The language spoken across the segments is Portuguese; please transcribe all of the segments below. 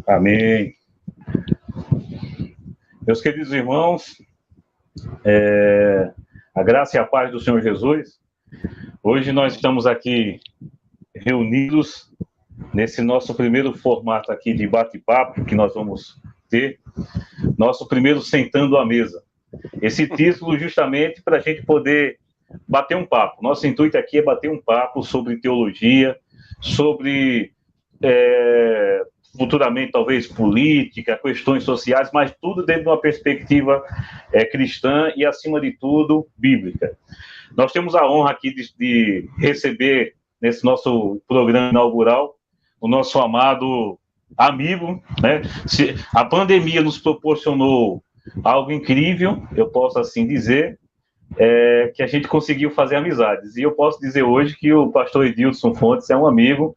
Amém. Meus queridos irmãos, a graça e a paz do Senhor Jesus. Hoje nós estamos aqui reunidos nesse nosso primeiro formato aqui de bate-papo que nós vamos ter, nosso primeiro Sentando à Mesa. Esse título justamente para a gente poder bater um papo. Nosso intuito aqui é bater um papo sobre teologia, sobre futuramente talvez política, questões sociais, mas tudo dentro de uma perspectiva cristã e, acima de tudo, bíblica. Nós temos a honra aqui de receber, nesse nosso programa inaugural, o nosso amado amigo, né? A pandemia nos proporcionou algo incrível, eu posso assim dizer, que a gente conseguiu fazer amizades. E eu posso dizer hoje que o pastor Edilson Fontes é um amigo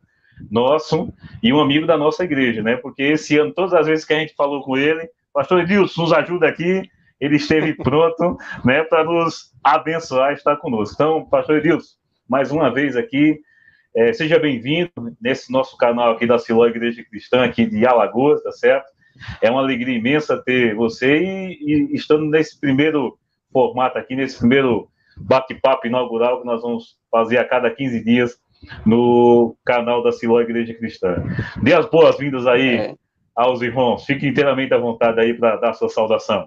nosso e um amigo da nossa igreja, né? Porque esse ano, todas as vezes que a gente falou com ele, pastor Edilson, nos ajuda aqui, ele esteve pronto, né, para nos abençoar e estar conosco. Então, pastor Edilson, mais uma vez aqui, seja bem-vindo nesse nosso canal aqui da Siloé Igreja Cristã, aqui de Alagoas, tá certo? É uma alegria imensa ter você e estando nesse primeiro formato aqui, nesse primeiro bate-papo inaugural que nós vamos fazer a cada 15 dias no canal da Siloé Igreja Cristã. Dê as boas-vindas aí aos irmãos. Fique inteiramente à vontade aí para dar a sua saudação.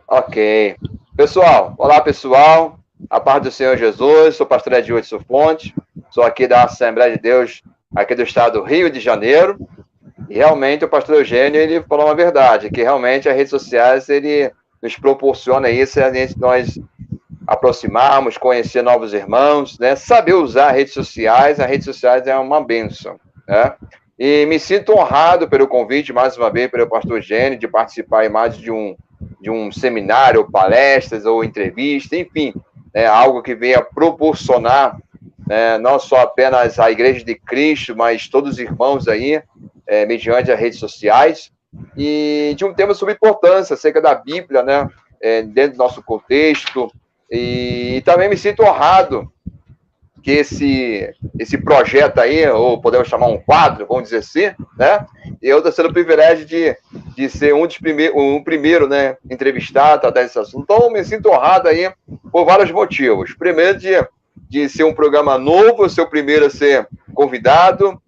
Ok. Pessoal, olá pessoal, a paz do Senhor Jesus, sou o pastor Edilson Fontes, sou aqui da Assembleia de Deus, aqui do estado do Rio de Janeiro, e realmente o pastor Eugênio, ele falou uma verdade, que realmente as redes sociais, ele nos proporciona isso, nós aproximarmos, conhecer novos irmãos, né? Saber usar as redes sociais é uma bênção, né? E me sinto honrado pelo convite, mais uma vez, pelo pastor Eugênio, de participar em mais de um seminário, ou palestras, ou entrevista, enfim, algo que venha proporcionar, não só apenas a Igreja de Cristo, mas todos os irmãos aí, mediante as redes sociais, e de um tema sobre importância, acerca da Bíblia, né, dentro do nosso contexto, e também me sinto honrado que esse projeto aí, ou podemos chamar um quadro, vamos dizer assim, né? Eu estou tendo o privilégio de ser um primeiro, né, entrevistado, tratar desse assunto. Então, me sinto honrado aí por vários motivos. Primeiro, de ser um programa novo, ser o primeiro a ser convidado,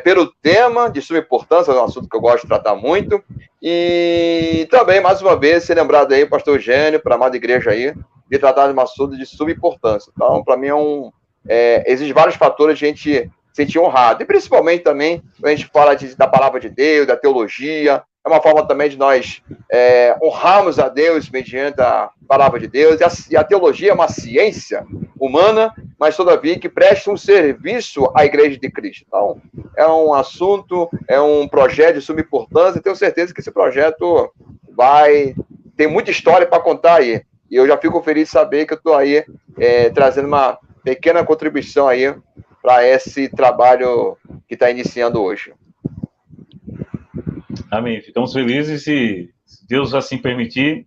pelo tema de suma importância, é um assunto que eu gosto de tratar muito. E também, mais uma vez, ser lembrado aí, pastor Eugênio, para a amada igreja aí, de tratar de um assunto de suma importância. Então, para mim, existem vários fatores de a gente se sentir honrado. E principalmente também, quando a gente fala da palavra de Deus, da teologia, é uma forma também de nós honrarmos a Deus mediante a palavra de Deus. E a teologia é uma ciência humana, mas todavia que presta um serviço à Igreja de Cristo. Então, é um assunto, é um projeto de suma importância, e tenho certeza que esse projeto tem muita história para contar aí. E eu já fico feliz de saber que eu estou aí trazendo uma pequena contribuição aí para esse trabalho que está iniciando hoje. Amém. Ficamos felizes e, se Deus assim permitir,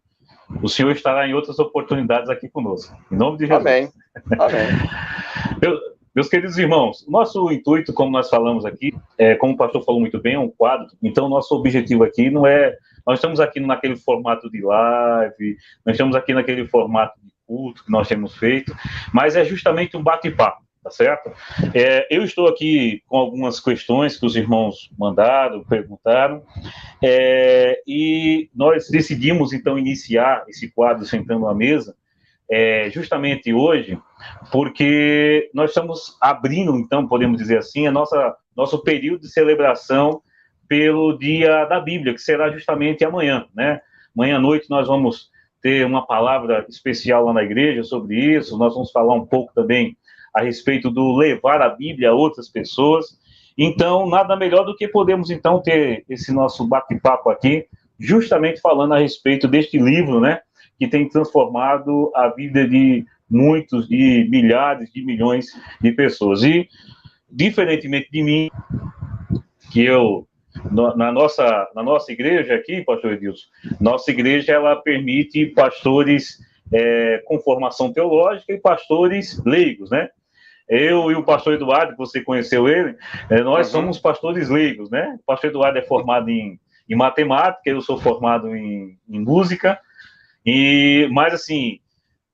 o Senhor estará em outras oportunidades aqui conosco. Em nome de Jesus. Amém. Amém. Meus queridos irmãos, nosso intuito, como nós falamos aqui, como o pastor falou muito bem, é um quadro. Então, nosso objetivo aqui não é... Nós estamos aqui naquele formato de live, nós estamos aqui naquele formato de culto que nós temos feito, mas é justamente um bate-papo, tá certo? Eu estou aqui com algumas questões que os irmãos mandaram, perguntaram, e nós decidimos, então, iniciar esse quadro Sentando à Mesa, justamente hoje, porque nós estamos abrindo, então, podemos dizer assim, nosso período de celebração pelo Dia da Bíblia, que será justamente amanhã, né? Amanhã à noite nós vamos ter uma palavra especial lá na igreja sobre isso, nós vamos falar um pouco também a respeito do levar a Bíblia a outras pessoas. Então, nada melhor do que podemos, então, ter esse nosso bate-papo aqui, justamente falando a respeito deste livro, né? Que tem transformado a vida de muitos, de milhares, de milhões de pessoas. E, diferentemente de mim, que eu... Na nossa igreja aqui, pastor Edilson, nossa igreja ela permite pastores com formação teológica e pastores leigos, né? Eu e o pastor Eduardo, que você conheceu ele, nós somos pastores leigos, né? O pastor Eduardo é formado em em matemática, eu sou formado em música, mas assim,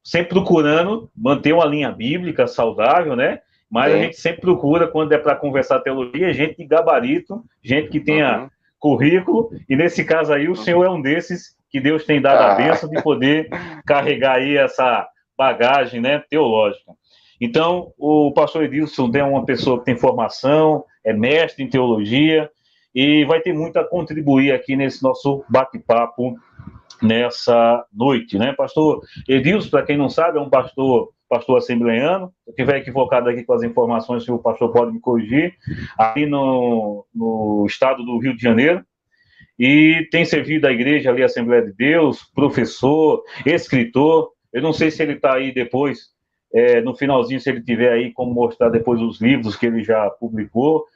sempre procurando manter uma linha bíblica saudável, né? Mas a gente sempre procura, quando é para conversar teologia, gente de gabarito, gente que tenha currículo, e nesse caso aí o senhor é um desses que Deus tem dado a bênção de poder carregar aí essa bagagem, né, teológica. Então, o pastor Edilson é uma pessoa que tem formação, é mestre em teologia, e vai ter muito a contribuir aqui nesse nosso bate-papo nessa noite, né? Pastor Edilson, para quem não sabe, é um pastor assembleiano. Se eu estiver equivocado aqui com as informações, se o pastor pode me corrigir, aqui no estado do Rio de Janeiro, e tem servido a igreja ali, a Assembleia de Deus, professor, escritor. Eu não sei se ele está aí depois, no finalzinho, se ele tiver aí como mostrar depois os livros que ele já publicou.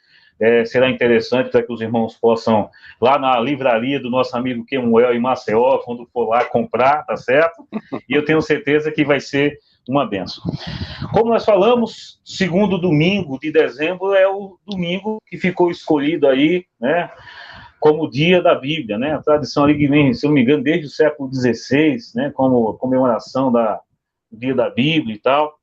Será interessante para que os irmãos possam, lá na livraria do nosso amigo Kemuel em Maceió, quando for lá comprar, tá certo? E eu tenho certeza que vai ser uma bênção. Como nós falamos, segundo domingo de dezembro é o domingo que ficou escolhido aí, né, como dia da Bíblia, né? A tradição ali que vem, se eu não me engano, desde o século XVI, né, como comemoração do dia da Bíblia e tal.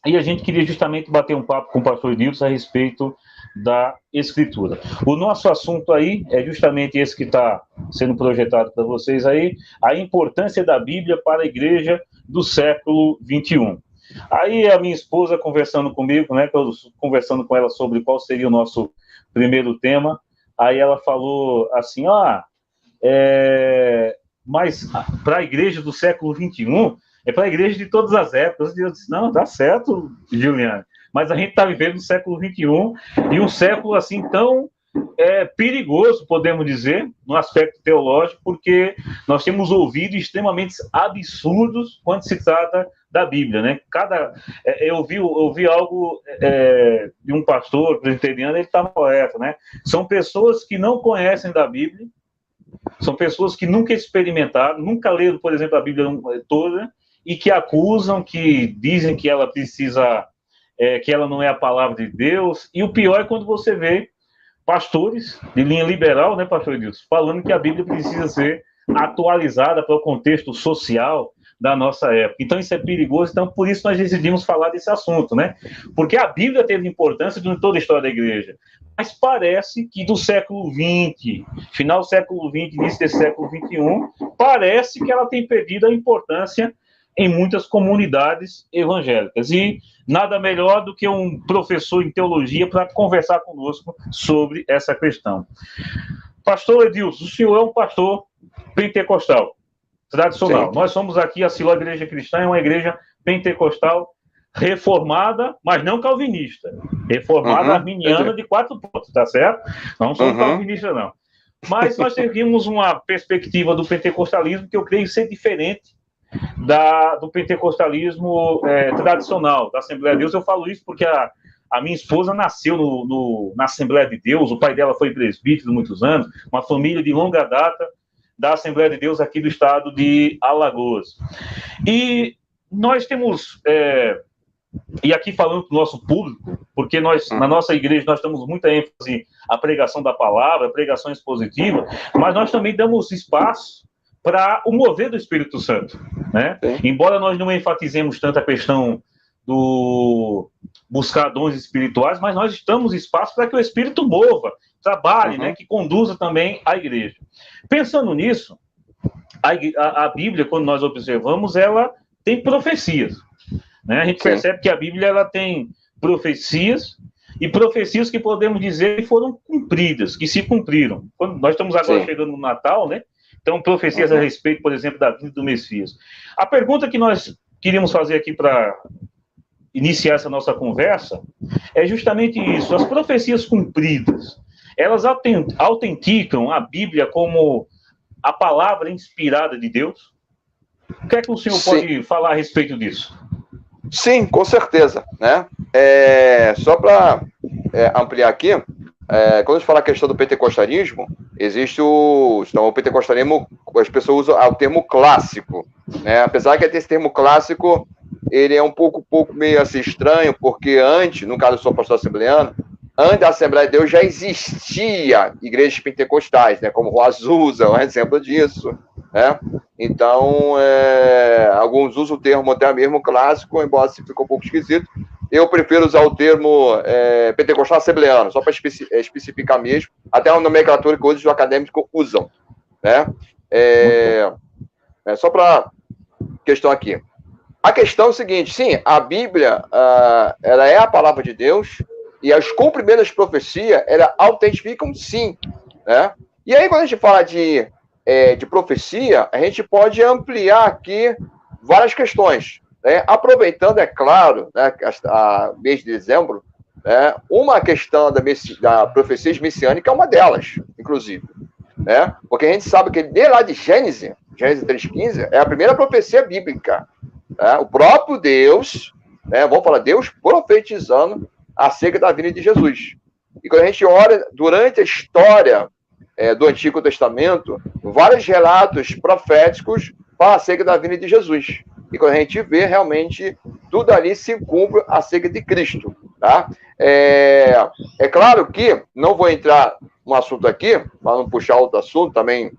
E a gente queria justamente bater um papo com o pastor Edilson a respeito da Escritura. O nosso assunto aí é justamente esse que está sendo projetado para vocês aí, a importância da Bíblia para a igreja do século XXI. Aí a minha esposa conversando comigo, né, conversando com ela sobre qual seria o nosso primeiro tema, aí ela falou assim, mas para a igreja do século XXI, é para a igreja de todas as épocas. E eu disse, não, dá certo, Juliane, mas a gente está vivendo no século XXI, e um século assim tão perigoso, podemos dizer, no aspecto teológico, porque nós temos ouvido extremamente absurdos quando se trata da Bíblia, né? Eu vi algo de um pastor presbiteriano, ele estava correto, né? São pessoas que não conhecem da Bíblia, são pessoas que nunca experimentaram, nunca leram, por exemplo, a Bíblia toda, e que acusam, que dizem que ela precisa, que ela não é a palavra de Deus. E o pior é quando você vê pastores de linha liberal, né, pastor Edilson, falando que a Bíblia precisa ser atualizada para o contexto social da nossa época. Então isso é perigoso, então por isso nós decidimos falar desse assunto, né? Porque a Bíblia teve importância em toda a história da igreja, mas parece que do século XX, final do século XX, início desse século XXI, parece que ela tem perdido a importância em muitas comunidades evangélicas. E nada melhor do que um professor em teologia para conversar conosco sobre essa questão. Pastor Edilson, o senhor é um pastor pentecostal, tradicional. Sim. Nós somos aqui, a Siló Igreja Cristã é uma igreja pentecostal reformada, mas não calvinista. Reformada arminiana de 4 pontos, tá certo? Não somos calvinistas, não. Mas nós teríamos uma perspectiva do pentecostalismo que eu creio ser diferente do pentecostalismo tradicional, da Assembleia de Deus. Eu falo isso porque a minha esposa nasceu na Assembleia de Deus, o pai dela foi presbítero muitos anos, uma família de longa data da Assembleia de Deus aqui do estado de Alagoas. E nós temos, e aqui falando para o nosso público, porque nós, na nossa igreja, nós damos muita ênfase à pregação da palavra, à pregação expositiva, mas nós também damos espaço para o mover do Espírito Santo, né? Embora nós não enfatizemos tanto a questão do buscar dons espirituais, mas nós damos espaço para que o Espírito mova, trabalhe, né? Que conduza também a igreja. Pensando nisso, a Bíblia, quando nós observamos, ela tem profecias, né? A gente percebe que a Bíblia ela tem profecias, e profecias que podemos dizer que foram cumpridas, que se cumpriram. Quando nós estamos agora chegando no Natal, né? Então, profecias a respeito, por exemplo, da vinda do Messias. A pergunta que nós queríamos fazer aqui para iniciar essa nossa conversa é justamente isso. As profecias cumpridas, elas autenticam a Bíblia como a palavra inspirada de Deus? O que é que o senhor pode falar a respeito disso? Sim, com certeza, né? Só para ampliar aqui, quando a gente fala a questão do pentecostalismo, existe o pentecostalismo, as pessoas usam o termo clássico, né? Apesar que esse termo clássico, ele é um pouco meio assim estranho, porque antes, no caso eu sou pastor assembleano, antes da Assembleia de Deus já existia igrejas pentecostais, né? Como o Azusa é um exemplo disso, né? Então, alguns usam o termo até mesmo clássico, embora se ficou um pouco esquisito. Eu prefiro usar o termo pentecostal assembleano, só para especificar mesmo, até uma nomenclatura que hoje os acadêmicos usam, né? Só para questão aqui. A questão é o seguinte, sim, a Bíblia, ela é a palavra de Deus, e os cumprimentos das profecias, elas autentificam sim, né? E aí, quando a gente fala de profecia, a gente pode ampliar aqui várias questões, né? Aproveitando, é claro, né, mês de dezembro, né, uma questão da profecia messiânica é uma delas, inclusive, né? Porque a gente sabe que de lá de Gênesis 3,15, é a primeira profecia bíblica, né? O próprio Deus, né, vamos falar, Deus profetizando acerca da vinda de Jesus. E quando a gente olha durante a história do Antigo Testamento, vários relatos proféticos falam acerca da vinda de Jesus. E quando a gente vê, realmente, tudo ali se cumpre acerca de Cristo. Tá? É claro que, não vou entrar no assunto aqui, para não puxar outro assunto, também,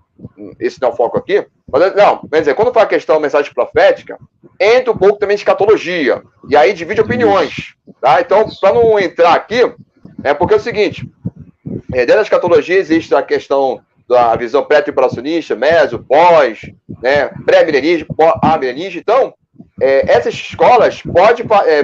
esse não é o foco aqui, mas, não, quer dizer, quando fala a questão da mensagem profética, entra um pouco também de escatologia, e aí divide opiniões. Tá? Então, para não entrar aqui, porque é o seguinte, dentro da escatologia existe a questão da visão pré-tribulacionista, meso, pós, né, pré-milenismo, pós-milenismo. Então, essas escolas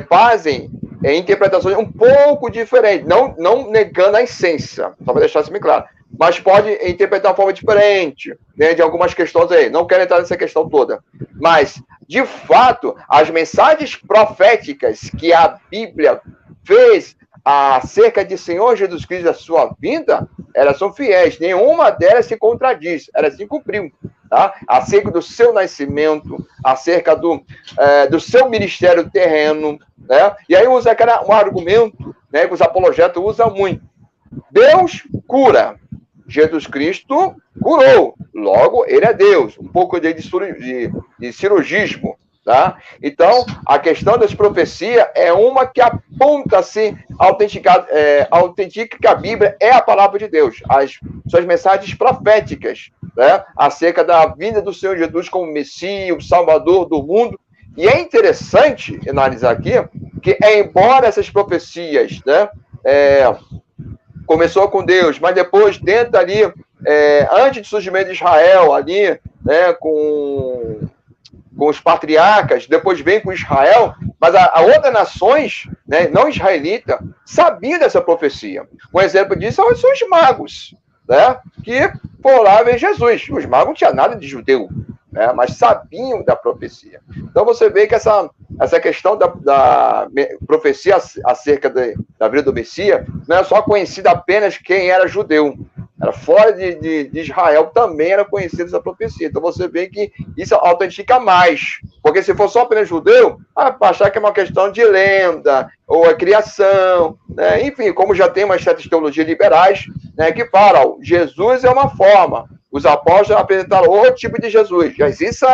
fazem interpretações um pouco diferentes, não negando a essência, só para deixar isso bem claro, mas pode interpretar de uma forma diferente, né, de algumas questões aí. Não quero entrar nessa questão toda. Mas, de fato, as mensagens proféticas que a Bíblia fez acerca de Senhor Jesus Cristo e da sua vinda, elas são fiéis. Nenhuma delas se contradiz. Elas se cumpriram. Tá? Acerca do seu nascimento, acerca do seu ministério terreno. Né? E aí usa um argumento, né, que os apologetas usam muito. Deus cura. Jesus Cristo curou. Logo, ele é Deus. Um pouco de cirurgismo. Tá? Então, a questão das profecias é uma que aponta-se, autentica que a Bíblia é a palavra de Deus. As suas mensagens proféticas, né, acerca da vinda do Senhor Jesus como Messias, o Salvador do mundo. E é interessante analisar aqui que, embora essas profecias, né, começou com Deus, mas depois dentro ali, antes do surgimento de Israel, ali, né, com os patriarcas, depois vem com Israel, mas a outras nações, né, não israelita, sabiam dessa profecia. Um exemplo disso são os magos, né, que foram lá ver Jesus. Os magos não tinham nada de judeu, né, mas sabiam da profecia. Então você vê que essa questão da profecia acerca da vida do Messias não é só conhecida apenas quem era judeu. Era fora de Israel também era conhecida essa profecia. Então você vê que isso autentica mais. Porque se for só apenas judeu, achar que é uma questão de lenda, ou criação, né? Enfim, como já tem umas certas teologias liberais, né, que falam, Jesus é uma forma. Os apóstolos apresentaram outro tipo de Jesus. Já existe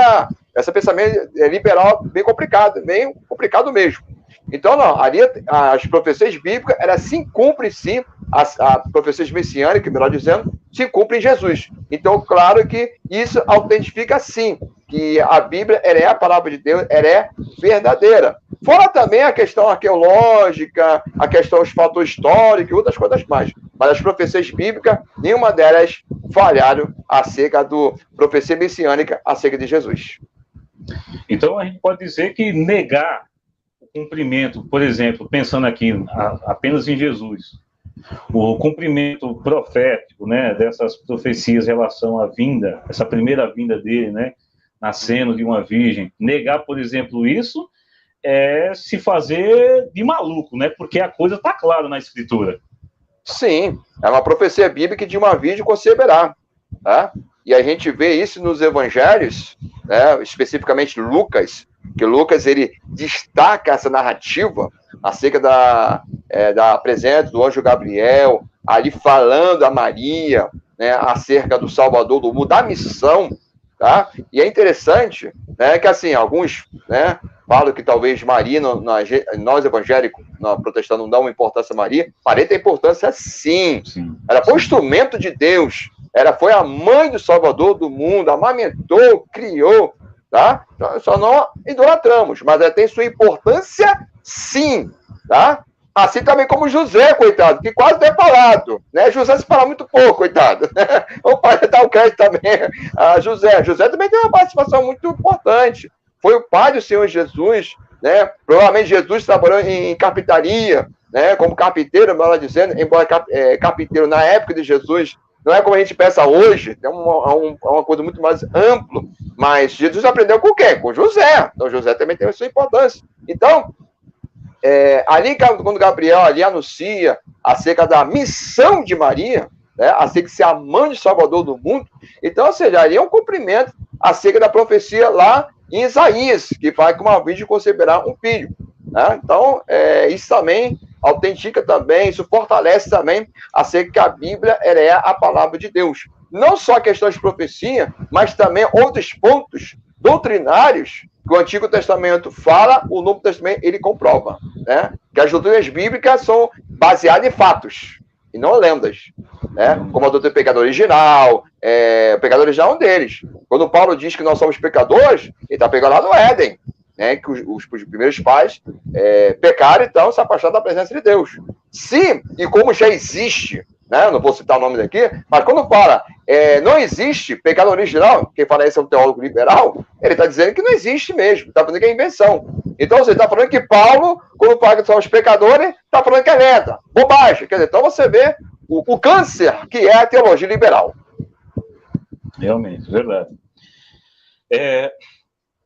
esse pensamento liberal bem complicado mesmo. Então, não, ali as profecias bíblicas, elas se cumprem sim, as profecias messiânicas, melhor dizendo, se cumprem em Jesus. Então, claro que isso autentifica sim, que a Bíblia ela é a palavra de Deus, ela é verdadeira. Fora também a questão arqueológica, a questão dos fatos históricos e outras coisas mais. Mas as profecias bíblicas, nenhuma delas falharam acerca da profecia messiânica acerca de Jesus. Então, a gente pode dizer que negar cumprimento, por exemplo, pensando aqui apenas em Jesus, o cumprimento profético, né, dessas profecias em relação à vinda, essa primeira vinda dele, né, nascendo de uma virgem, negar, por exemplo, isso é se fazer de maluco, né, porque a coisa está clara na Escritura. Sim, é uma profecia bíblica de uma virgem conceberá, tá? E a gente vê isso nos evangelhos, né, especificamente Lucas, que Lucas ele destaca essa narrativa acerca da presença do anjo Gabriel, ali falando a Maria, né, acerca do Salvador do mundo, da missão, tá? E é interessante, né, que assim, alguns, né, falo que talvez Maria, nós evangélicos, protestantes, não damos importância a Maria. Maria tem importância sim. Ela foi um instrumento de Deus. Ela foi a mãe do Salvador do mundo, amamentou, criou, tá? Só não idolatramos, mas ela tem sua importância sim, tá? Assim também como José, coitado, que quase não é falado, né? José se fala muito pouco, coitado. O pai dá o crédito também a José. José também tem uma participação muito importante. Foi o pai do Senhor Jesus, né? Provavelmente Jesus trabalhou em carpintaria, né? Como carpinteiro, melhor dizendo, embora carpinteiro na época de Jesus não é como a gente pensa hoje, é uma coisa muito mais ampla, mas Jesus aprendeu com quem? Com José. Então José também tem a sua importância. Então, ali quando Gabriel ali anuncia acerca da missão de Maria, né, acerca de ser a mãe de Salvador do mundo, então, ou seja, ali é um cumprimento acerca da profecia lá em Isaías, que vai que uma virgem conceberá um filho. Né? Então, isso também autentica também, isso fortalece também acerca que a Bíblia ela é a palavra de Deus. Não só a questão de profecia, mas também outros pontos doutrinários que o Antigo Testamento fala, o Novo Testamento ele comprova, né? Que as doutrinas bíblicas são baseadas em fatos e não lendas, né? Como a doutrina do pecado original, o pecado original é um deles. Quando Paulo diz que nós somos pecadores, ele está pegando lá no Éden, né? Que os primeiros pais pecaram, então se afastaram da presença de Deus. Sim, e como já existe, né? Não vou citar o nome daqui, mas quando fala não existe pecado original, quem fala isso é um teólogo liberal, ele está dizendo que não existe mesmo, está falando que é invenção. Então você está falando que Paulo, quando fala que são os pecadores, está falando que é lenda, bobagem. Quer dizer, então você vê o câncer que é a teologia liberal. Realmente, verdade.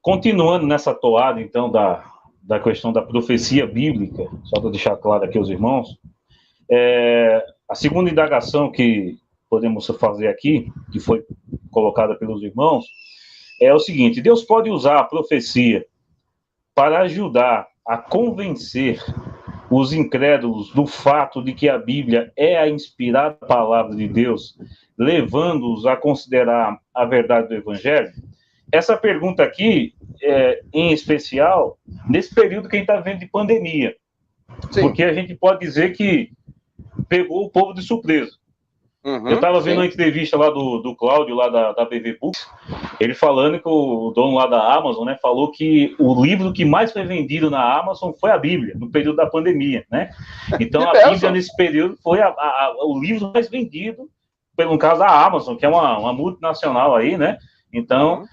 Continuando nessa toada, então, da questão da profecia bíblica, só para deixar claro aqui aos irmãos, a segunda indagação que podemos fazer aqui, que foi colocada pelos irmãos, é o seguinte: Deus pode usar a profecia para ajudar a convencer os incrédulos do fato de que a Bíblia é a inspirada palavra de Deus, levando-os a considerar a verdade do Evangelho? Essa pergunta aqui, em especial, nesse período que a gente está vendo de pandemia. Sim. Porque a gente pode dizer que pegou o povo de surpresa. Eu estava vendo uma entrevista lá do Cláudio, lá da BV Books, ele falando que o dono lá da Amazon, né, falou que o livro que mais foi vendido na Amazon foi a Bíblia, no período da pandemia, né? Então, a Bíblia, nesse período, foi o livro mais vendido, no caso da Amazon, que é uma multinacional aí, né? Então,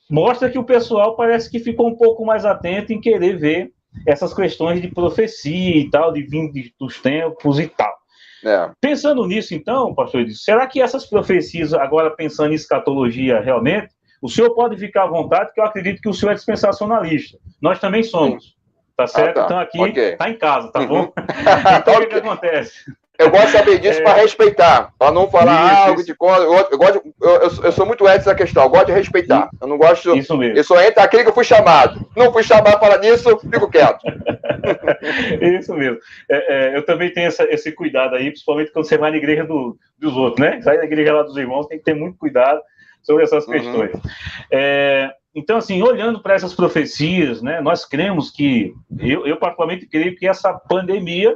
mostra que o pessoal parece que ficou um pouco mais atento em querer ver essas questões de profecia e tal, de vir dos tempos e tal. Pensando nisso, então, pastor Edson, será que essas profecias, agora pensando em escatologia realmente, o senhor pode ficar à vontade, que eu acredito que o senhor é dispensacionalista. Nós também somos, tá certo? Então aqui tá em casa, tá bom? Então o que acontece? Eu gosto de saber disso para respeitar, para não falar algo de coisa. Eu sou muito ético nessa questão, eu gosto de respeitar. Eu não gosto. Isso mesmo. Eu sou entre aquele que eu fui chamado. Não fui chamado para disso, fico quieto. Isso mesmo. Eu também tenho esse cuidado aí, principalmente quando você vai na igreja dos outros, né? Sai na igreja lá dos irmãos, tem que ter muito cuidado sobre essas questões. Então, assim, olhando para essas profecias, né? Nós cremos que, eu particularmente creio que essa pandemia,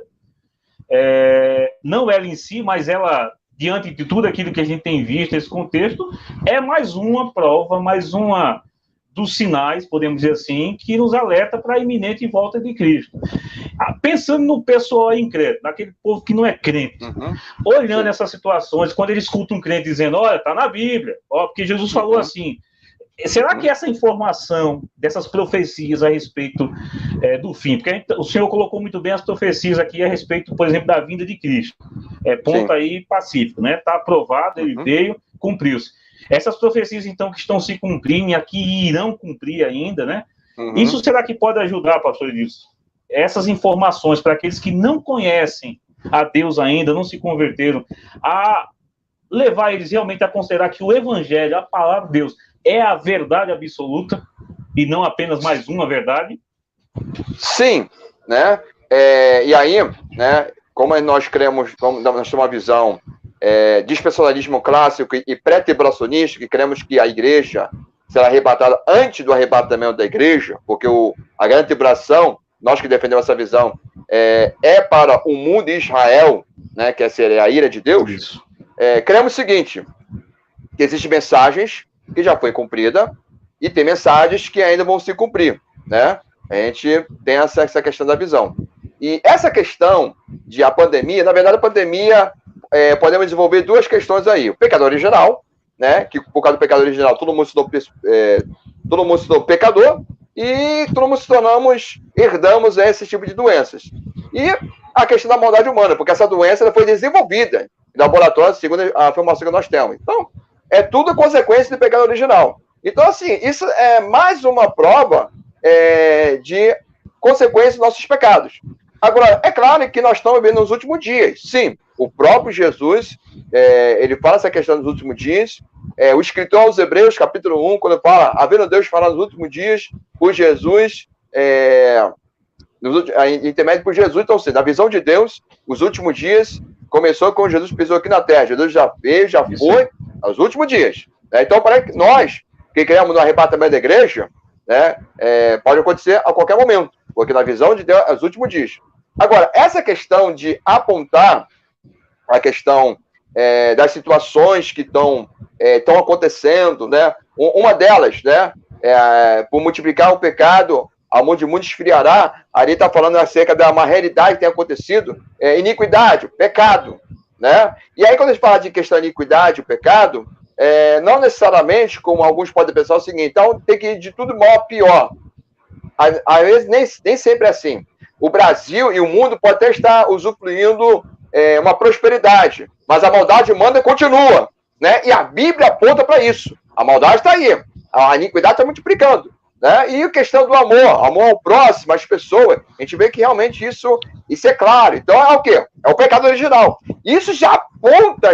não ela em si, mas ela, diante de tudo aquilo que a gente tem visto nesse contexto, é mais uma prova, mais uma dos sinais, podemos dizer assim, que nos alerta para a iminente volta de Cristo. Pensando no pessoal incrédulo, naquele povo que não é crente, olhando essas situações, quando ele escuta um crente dizendo, olha, está na Bíblia, porque Jesus falou assim, será que essa informação dessas profecias a respeito do fim, porque o senhor colocou muito bem as profecias aqui a respeito, por exemplo, da vinda de Cristo, ponto aí pacífico, né? Está aprovado, ele veio, cumpriu-se. Essas profecias, então, que estão se cumprindo e aqui irão cumprir ainda, né? Isso será que pode ajudar, pastor Edilson? Essas informações para aqueles que não conhecem a Deus ainda, não se converteram, a levar eles realmente a considerar que o Evangelho, a palavra de Deus, é a verdade absoluta e não apenas mais uma verdade? Sim, né? E aí, né, como nós cremos, nós temos uma visão dispensacionalismo clássico e pré-tribulacionista, que cremos que a igreja será arrebatada antes do arrebatamento da igreja, porque a grande tribulação, nós que defendemos essa visão, é para o mundo de Israel, né, que seria a ira de Deus. Cremos o seguinte, que existem mensagens que já foi cumprida e tem mensagens que ainda vão se cumprir, né? A gente tem essa questão da visão. E essa questão de a pandemia, na verdade a pandemia, podemos desenvolver duas questões aí. O pecado original, né? Que por causa do pecado original todo mundo se tornou pecador e todo mundo herdamos esse tipo de doenças. E a questão da maldade humana, porque essa doença ela foi desenvolvida em laboratório, segundo a informação que nós temos. Então, é tudo consequência do pecado original. Então, assim, isso é mais uma prova de consequência dos nossos pecados. Agora, é claro que nós estamos vivendo nos últimos dias. Sim, o próprio Jesus, ele fala essa questão dos últimos dias. O escritor aos Hebreus, capítulo 1, quando fala, havendo Deus falar nos últimos dias, por Jesus, intermédio por Jesus, então, assim, na visão de Deus, os últimos dias começou quando Jesus pisou aqui na terra. Jesus já veio, já foi, aos últimos dias. Então, parece que nós, que queremos no arrebatamento da igreja, né, pode acontecer a qualquer momento, porque na visão de Deus é os últimos dias. Agora, essa questão de apontar a questão das situações que estão acontecendo, né, uma delas, né, por multiplicar o pecado, amor de mundo esfriará, ali está falando acerca de uma realidade que tem acontecido, iniquidade, pecado, né? E aí, quando a gente fala de questão de iniquidade, o pecado, não necessariamente, como alguns podem pensar, o seguinte, então tem que ir de tudo mal a pior. Às vezes, nem sempre é assim. O Brasil e o mundo pode até estar usufruindo uma prosperidade, mas a maldade humana continua, né? E a Bíblia aponta para isso. A maldade está aí, a iniquidade está multiplicando. Né? E a questão do amor ao próximo, às pessoas, a gente vê que realmente isso é claro. Então é o quê? É o pecado original. Isso já aponta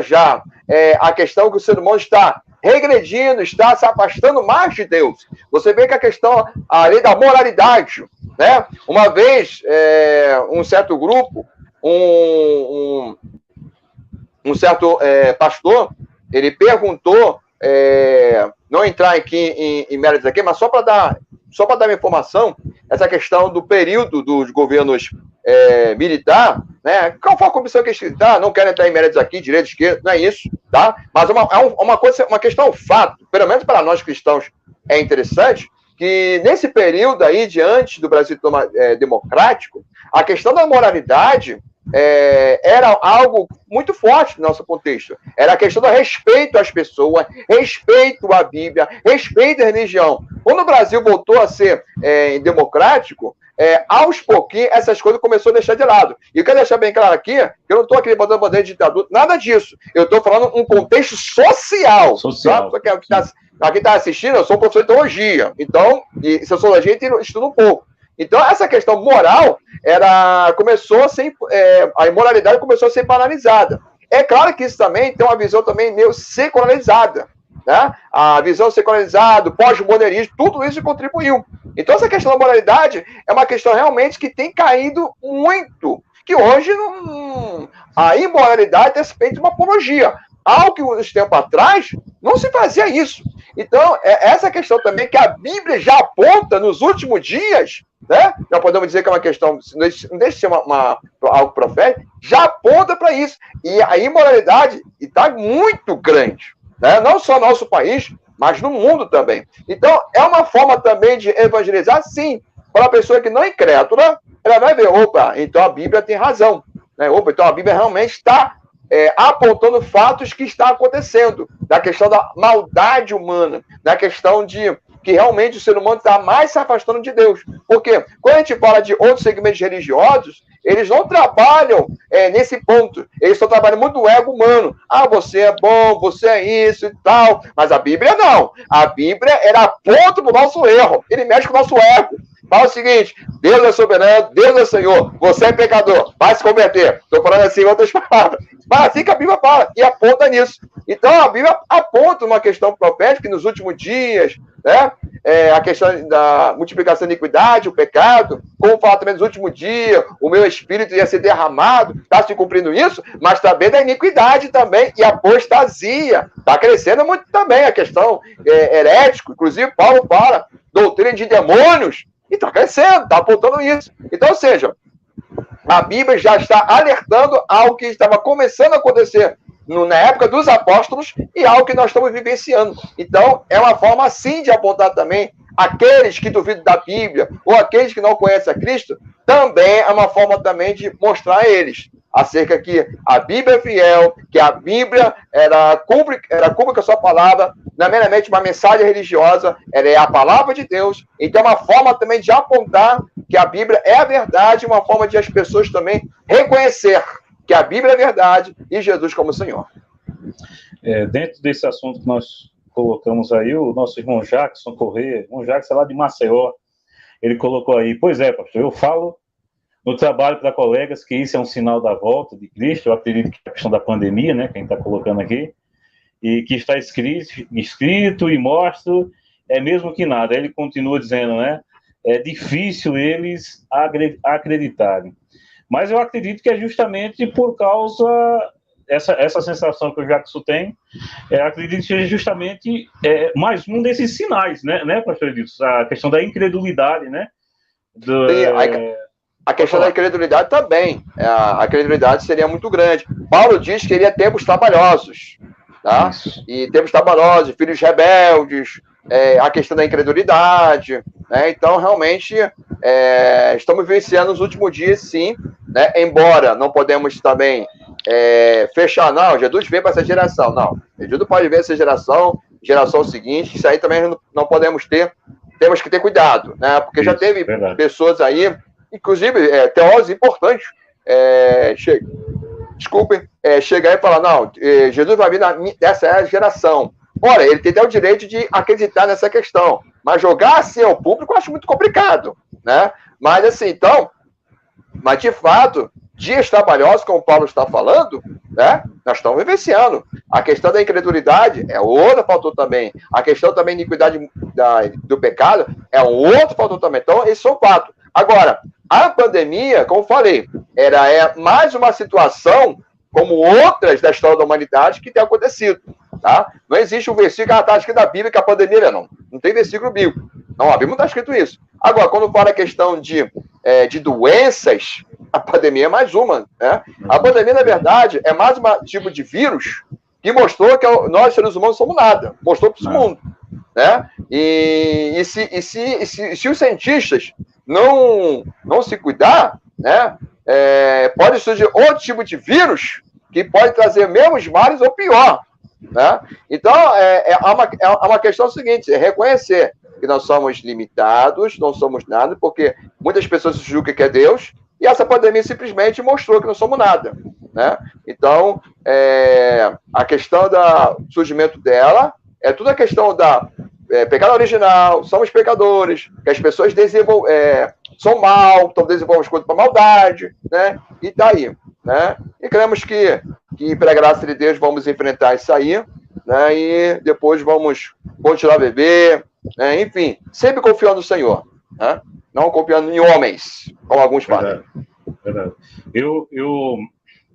a questão que o ser humano está regredindo, está se afastando mais de Deus. Você vê que a questão, a lei da moralidade, né? Uma vez, um certo grupo, um certo pastor, ele perguntou, não entrar aqui em méritos aqui, mas só para dar uma informação, essa questão do período dos governos militar, né? Qual foi a comissão que está? Não quero entrar em méritos aqui, direita, esquerda, não é isso, tá? Mas uma questão, um fato, pelo menos para nós cristãos é interessante, que nesse período aí, diante do Brasil democrático, a questão da moralidade era algo muito forte no nosso contexto. Era a questão do respeito às pessoas, respeito à Bíblia, respeito à religião. Quando o Brasil voltou a ser democrático, aos pouquinhos essas coisas começaram a deixar de lado. E eu quero deixar bem claro aqui, que eu não estou aqui botando bandeira de ditadura, nada disso. Eu estou falando um contexto social. Tá? Porque aqui está assistindo, eu sou um professor de teologia. Então, e sociologia eu estudo um pouco. Então, essa questão moral, a imoralidade começou a ser banalizada. É claro que isso também tem uma visão também meio secularizada, né? A visão secularizada, pós-modernismo, tudo isso contribuiu. Então, essa questão da moralidade é uma questão realmente que tem caído muito, que hoje a imoralidade tem feito de uma apologia. Algo que uns tempos atrás não se fazia isso. Então, essa questão também que a Bíblia já aponta nos últimos dias, né? Já podemos dizer que é uma questão, não deixa de ser algo profético, já aponta para isso. E a imoralidade está muito grande, né? Não só no nosso país, mas no mundo também. Então, é uma forma também de evangelizar, sim, para a pessoa que não é incrédula, ela vai ver, opa, então a Bíblia tem razão, né? Opa, então a Bíblia realmente está apontando fatos que estão acontecendo, da questão da maldade humana, da questão de que realmente o ser humano está mais se afastando de Deus. Porque quando a gente fala de outros segmentos religiosos, eles não trabalham nesse ponto. Eles só trabalham muito do ego humano. Ah, você é bom, você é isso e tal. Mas a Bíblia não. A Bíblia, ela aponta para o nosso erro. Ele mexe com o nosso ego. Fala o seguinte: Deus é soberano, Deus é Senhor, você é pecador, vai se converter. Estou falando assim em outras palavras. Mas assim que a Bíblia fala, e aponta nisso. Então a Bíblia aponta uma questão profética que nos últimos dias, né, a questão da multiplicação da iniquidade, o pecado, como fala também nos últimos dias, o meu espírito ia ser derramado, está se cumprindo isso, mas também da iniquidade também, e apostasia. Está crescendo muito também a questão herética, inclusive Paulo fala, doutrina de demônios, e está crescendo, está apontando isso. Então, ou seja, a Bíblia já está alertando algo que estava começando a acontecer na época dos apóstolos e algo que nós estamos vivenciando. Então, é uma forma, assim, de apontar também aqueles que duvidam da Bíblia ou aqueles que não conhecem a Cristo, também é uma forma também de mostrar a eles acerca que a Bíblia é fiel, que a Bíblia cumpre com a sua palavra, não é meramente uma mensagem religiosa, ela é a palavra de Deus. Então, é uma forma também de apontar que a Bíblia é a verdade, uma forma de as pessoas também reconhecer que a Bíblia é verdade e Jesus como Senhor. Dentro desse assunto que nós colocamos aí, o nosso irmão Jackson Corrêa, irmão Jackson é lá de Maceió, ele colocou aí: pois é, pastor, eu falo no trabalho para colegas que isso é um sinal da volta de Cristo. Eu acredito que é a questão da pandemia, né, que a gente está colocando aqui, e que está escrito e mostro, é mesmo que nada. Ele continua dizendo, né, é difícil eles acreditarem. Mas eu acredito que é justamente por causa essa sensação que o Jackson tem, acredito que seja justamente mais um desses sinais, né, pastor Edilson? A questão da incredulidade, né? A questão da incredulidade também. A incredulidade seria muito grande. Paulo diz que seria tempos trabalhosos, tá? E tempos trabalhosos, filhos rebeldes, a questão da incredulidade, né? Então, realmente, estamos vivenciando nos últimos dias, sim, né? Embora não podemos também fechar, não, Jesus veio para essa geração, não. Jesus não pode ver essa geração seguinte, isso aí também não podemos ter, temos que ter cuidado, né? Porque já teve pessoas aí, inclusive teólogos importantes, chegar e falar, não, Jesus vai vir dessa geração. Ora, ele tem até o direito de acreditar nessa questão, mas jogar assim ao público eu acho muito complicado, né? Mas assim, então, mas de fato, dias trabalhosos, como o Paulo está falando, né? Nós estamos vivenciando. A questão da incredulidade é outro fator também. A questão também da iniquidade do pecado é um outro fator também. Então, esses são fatos. Agora, a pandemia, como falei, é mais uma situação, como outras da história da humanidade, que tem acontecido. Tá? Não existe um versículo, está escrito na Bíblia que a pandemia não tem versículo bíblico. Não, a Bíblia não está escrito isso. Agora, quando fala a questão de doenças, a pandemia é mais uma. Né? A pandemia, na verdade, é mais um tipo de vírus que mostrou que nós, seres humanos, somos nada. Mostrou para o mundo. Né? E se os cientistas não se cuidar, né, pode surgir outro tipo de vírus que pode trazer mesmo os males ou pior. Né? Então, é uma questão seguinte, reconhecer que nós somos limitados, não somos nada, porque muitas pessoas julgam que é Deus, e essa pandemia simplesmente mostrou que não somos nada. Né? Então, a questão do surgimento dela é tudo a questão da pecado original, somos pecadores, que as pessoas são mal, estão desenvolvendo coisas para maldade, né? E tá aí, né? E cremos que pela graça de Deus vamos enfrentar isso aí, né? E depois vamos continuar a beber, né? Enfim, sempre confiando no Senhor, né? Não confiando em homens, como alguns falam. Verdade. Eu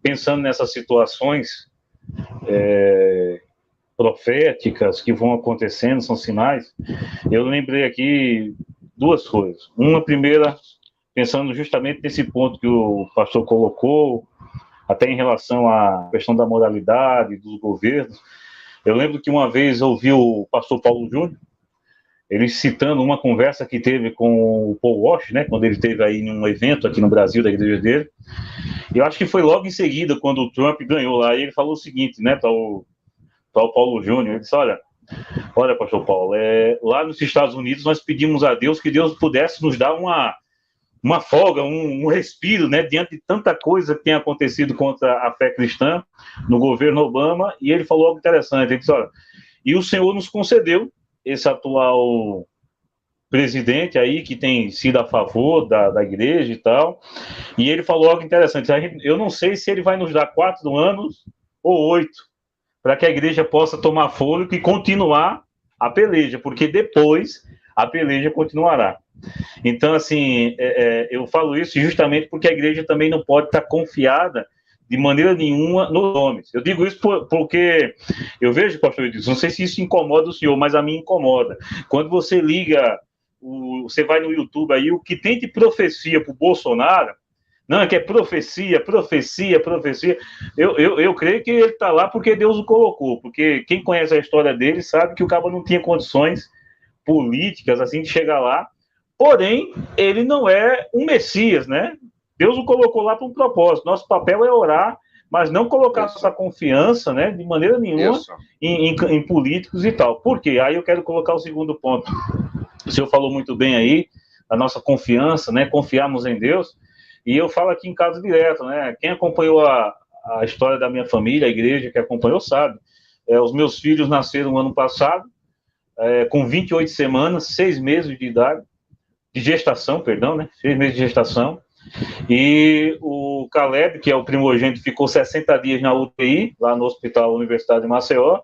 pensando nessas situações proféticas que vão acontecendo, são sinais, eu lembrei aqui duas coisas. Uma primeira, pensando justamente nesse ponto que o pastor colocou, até em relação à questão da moralidade, dos governos. Eu lembro que uma vez ouvi o pastor Paulo Júnior, ele citando uma conversa que teve com o Paul Walsh, né, quando ele esteve aí em um evento aqui no Brasil, da igreja dele. Eu acho que foi logo em seguida, quando o Trump ganhou lá, e ele falou o seguinte, né, para o Paulo Júnior, ele disse, olha, pastor Paulo, lá nos Estados Unidos nós pedimos a Deus que Deus pudesse nos dar uma folga, um respiro, né, diante de tanta coisa que tem acontecido contra a fé cristã no governo Obama, e ele falou algo interessante, ele disse, olha, e o Senhor nos concedeu esse atual presidente aí que tem sido a favor da igreja e tal, e ele falou algo interessante. Eu não sei se ele vai nos dar 4 anos ou 8, para que a igreja possa tomar fôlego e continuar a peleja, porque depois a peleja continuará. Então, assim, eu falo isso justamente porque a igreja também não pode estar confiada de maneira nenhuma nos homens. Eu digo isso porque eu vejo, pastor Edilson, não sei se isso incomoda o senhor, mas a mim incomoda. Quando você liga, você vai no YouTube aí, o que tem de profecia para o Bolsonaro, não, que é profecia. Eu creio que ele está lá porque Deus o colocou, porque quem conhece a história dele sabe que o cabo não tinha condições políticas, assim, de chegar lá. Porém, ele não é um Messias, né? Deus o colocou lá para um propósito. Nosso papel é orar, mas não colocar nossa confiança, né, de maneira nenhuma em políticos e tal. Por quê? Aí eu quero colocar o segundo ponto. O senhor falou muito bem aí, a nossa confiança, né, confiarmos em Deus. E eu falo aqui em caso direto, né? Quem acompanhou a história da minha família, a igreja que acompanhou, sabe. Os meus filhos nasceram no ano passado, com 28 semanas, 6 meses de idade, de gestação, perdão, né? 6 meses de gestação. E o Caleb, que é o primogênito, ficou 60 dias na UTI, lá no Hospital Universitário de Maceió.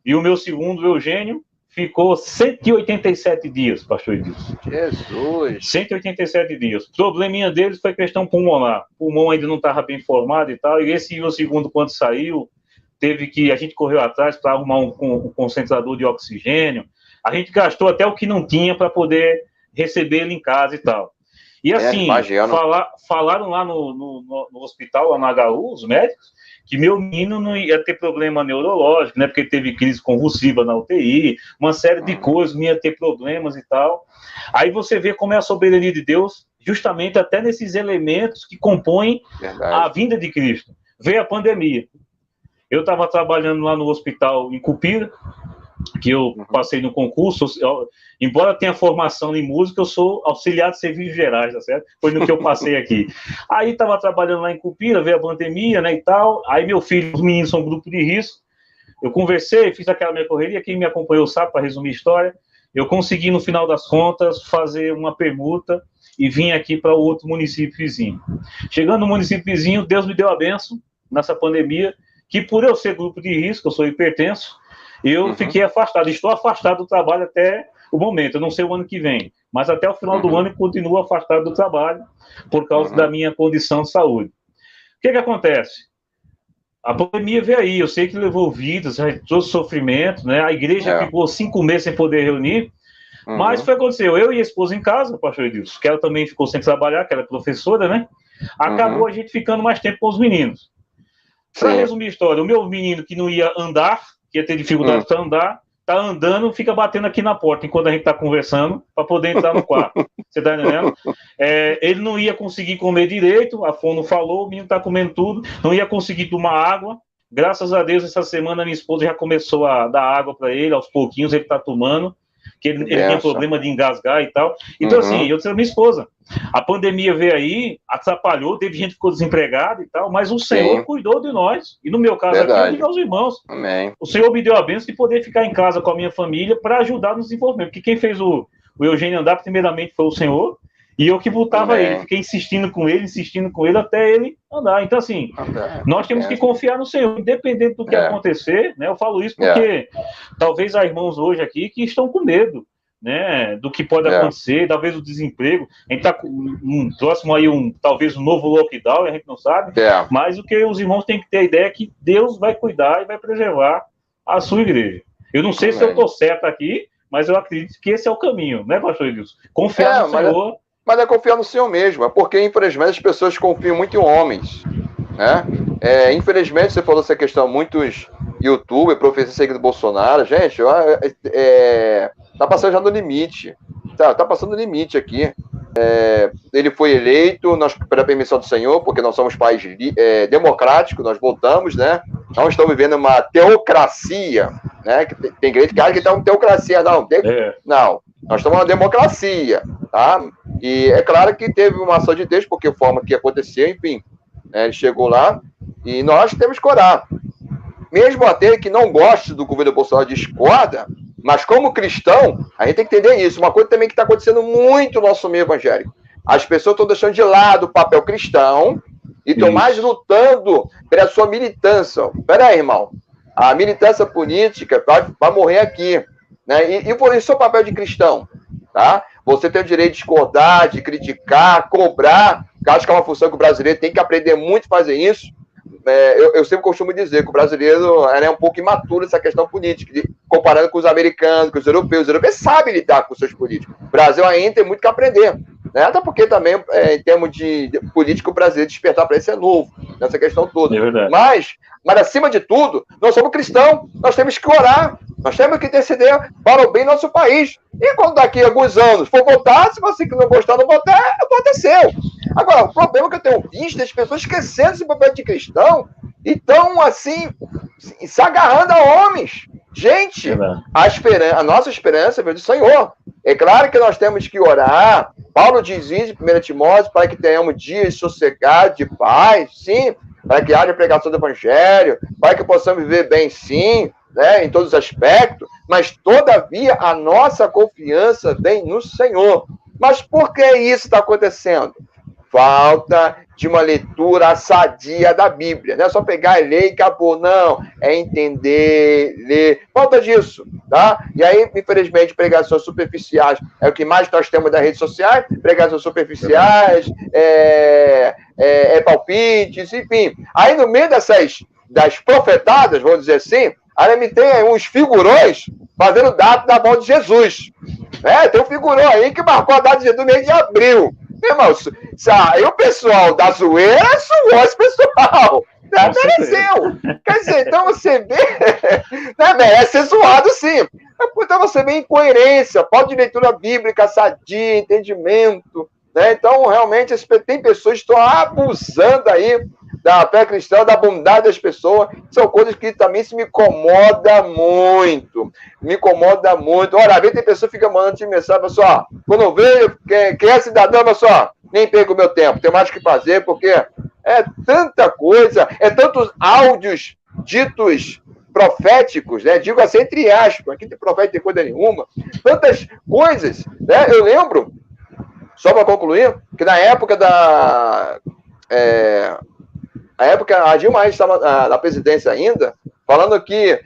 E o meu segundo, o Eugênio, ficou 187 dias, pastor Edilson. Jesus! 187 dias. O probleminha deles foi questão pulmonar. O pulmão ainda não estava bem formado e tal. E esse meu segundo, quando saiu, a gente correu atrás para arrumar um concentrador de oxigênio. A gente gastou até o que não tinha para poder receber ele em casa e tal. E assim, falaram lá no hospital, lá no HU, os médicos, que meu menino não ia ter problema neurológico, né? Porque teve crise convulsiva na UTI, uma série de coisas, não ia ter problemas e tal. Aí você vê como é a soberania de Deus, justamente até nesses elementos que compõem a vinda de Cristo. Veio a pandemia. Eu estava trabalhando lá no hospital em Cupira, que eu passei no concurso, embora tenha formação em música, eu sou auxiliar de serviços gerais, tá certo? Foi no que eu passei aqui. Aí estava trabalhando lá em Cupira, veio a pandemia, né, e tal, aí meu filho, os meninos são um grupo de risco, eu conversei, fiz aquela minha correria, quem me acompanhou sabe, para resumir a história, eu consegui, no final das contas, fazer uma permuta e vim aqui para o outro município vizinho. Chegando no município vizinho, Deus me deu a bênção nessa pandemia, que por eu ser grupo de risco, eu sou hipertenso, eu fiquei afastado, estou afastado do trabalho até o momento, eu não sei o ano que vem, mas até o final do ano eu continuo afastado do trabalho por causa da minha condição de saúde. O que acontece? A pandemia veio aí, eu sei que levou vidas, trouxe sofrimento, né? A igreja ficou 5 meses sem poder reunir, mas foi o que aconteceu, eu e a esposa em casa, pastor Edilson, que ela também ficou sem trabalhar, que ela é professora, né? Acabou a gente ficando mais tempo com os meninos. Para resumir a história, o meu menino que não ia andar, que ia ter dificuldade para andar, tá andando, fica batendo aqui na porta enquanto a gente tá conversando para poder entrar no quarto. Você tá entendendo? Ele não ia conseguir comer direito, a fono falou, o menino tá comendo tudo, não ia conseguir tomar água. Graças a Deus, essa semana minha esposa já começou a dar água para ele, aos pouquinhos ele tá tomando, que ele tinha problema de engasgar e tal. Então, assim, eu disse a minha esposa, a pandemia veio aí, atrapalhou, teve gente que ficou desempregada e tal, mas o Senhor cuidou de nós, e no meu caso aqui, eu digo aos irmãos, o Senhor me deu a bênção de poder ficar em casa com a minha família para ajudar no desenvolvimento, porque quem fez o Eugênio andar primeiramente foi o Senhor, e eu que voltava ele, fiquei insistindo com ele até ele andar. Então, assim, nós temos que confiar no Senhor, independente do que acontecer, né? Eu falo isso porque talvez há irmãos hoje aqui que estão com medo, né, do que pode acontecer, talvez o desemprego, a gente está próximo aí talvez um novo lockdown, a gente não sabe, mas o que os irmãos têm que ter a ideia é que Deus vai cuidar e vai preservar a sua igreja. Eu não sei se eu estou certo aqui, mas eu acredito que esse é o caminho, né, pastor Edilson? Confiar no Senhor. Mas é confiar no Senhor mesmo, é porque, infelizmente, as pessoas confiam muito em homens, né? Infelizmente, você falou essa questão, muitos youtubers, professores seguindo Bolsonaro, gente, tá passando já no limite, tá passando no limite aqui. Ele foi eleito pela permissão do Senhor, porque nós somos um país democrático, nós votamos, né? Não estamos vivendo uma teocracia, né? Tem gente que acha que está uma teocracia, não. Não, nós estamos uma democracia, tá? E é claro que teve uma ação de Deus, porque a forma que aconteceu, enfim, né? Ele chegou lá e nós temos que orar. Mesmo aquele que não gosta do governo Bolsonaro, discorda, Mas como cristão, a gente tem que entender isso. Uma coisa também que está acontecendo muito no nosso meio evangélico. As pessoas estão deixando de lado o papel cristão e estão mais lutando pela sua militância. Espera aí, irmão. A militância política vai morrer aqui. Né? E por isso, o papel de cristão. Tá? Você tem o direito de discordar, de criticar, cobrar. Eu acho que é uma função que o brasileiro tem que aprender muito a fazer isso. Eu sempre costumo dizer que o brasileiro é um pouco imaturo nessa questão política, comparando com os americanos, com os europeus. Os europeus sabem lidar com os seus políticos. O Brasil ainda tem muito que aprender. Né? Até porque também, em termos de político, o brasileiro despertar para isso é novo, nessa questão toda. É verdade. Mas, acima de tudo, nós somos cristãos, nós temos que orar, nós temos que interceder para o bem do nosso país. E quando daqui a alguns anos for votar, se você que não gostar, não votar, o voto é seu. Agora, o problema que eu tenho visto é as pessoas esquecendo esse papel de cristão e estão, assim, se agarrando a homens. Gente, a nossa esperança vem do Senhor. É claro que nós temos que orar. Paulo diz isso em 1 Timóteo, para que tenhamos dias sossegados, de paz, sim, para que haja pregação do evangelho, para que possamos viver bem, sim, né, em todos os aspectos, mas, todavia, a nossa confiança vem no Senhor. Mas por que isso está acontecendo? Falta de uma leitura sadia da Bíblia. Não é só pegar e ler e acabou, não. É entender, ler. Falta disso, tá? E aí, infelizmente, pregações superficiais é o que mais nós temos nas redes sociais. Pregações superficiais, palpites, enfim. Aí, no meio das profetadas, vamos dizer assim, aí me tem aí uns figurões fazendo data da volta de Jesus. Tem um figurão aí que marcou a data de Jesus no mês de abril. Meu irmão, aí o pessoal da zoeira suou esse pessoal. Mereceu. Quer dizer, então você vê. Merece ser zoado, sim. Então você vê incoerência, falta de leitura bíblica, sadia, entendimento. Né? Então, realmente, tem pessoas que estão abusando aí da fé cristã, da bondade das pessoas. São coisas que também me incomoda muito. Me incomoda muito. Ora, às vezes tem pessoa que fica mandando mensagem, pessoal, quando eu vejo quem é cidadão, pessoal, nem perco o meu tempo, tem mais o que fazer, porque é tanta coisa, é tantos áudios ditos proféticos, né? Digo assim, entre aspas, aqui tem profeta, tem coisa nenhuma, tantas coisas, né? Eu lembro, só para concluir, que na época a Dilma Reis estava na presidência ainda, falando que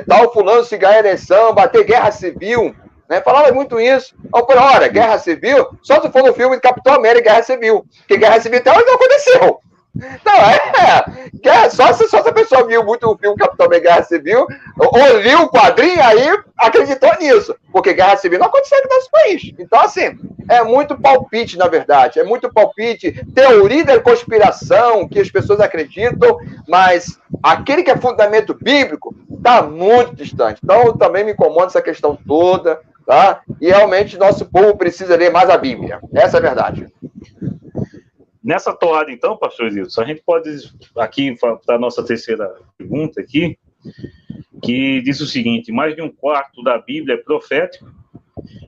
tal fulano se ganhar a eleição, bater guerra civil, né? Falava muito isso. Eu falei, olha, guerra civil, só se for no filme de Capitão América, Guerra Civil, porque guerra civil até hoje não aconteceu. Não, só se a pessoa viu muito o filme Capitão América, Guerra Civil, ou liu o quadrinho, aí acreditou nisso, porque guerra civil não aconteceu no nosso país. Então, assim, é muito palpite, na verdade, é muito palpite, teoria da conspiração, que as pessoas acreditam, mas aquele que é fundamento bíblico está muito distante. Então, também me incomoda essa questão toda, tá? E realmente nosso povo precisa ler mais a Bíblia. Essa é a verdade. Nessa toada, então, pastor Zilson, a gente pode aqui para a nossa terceira pergunta aqui, que diz o seguinte: mais de um quarto da Bíblia é profético.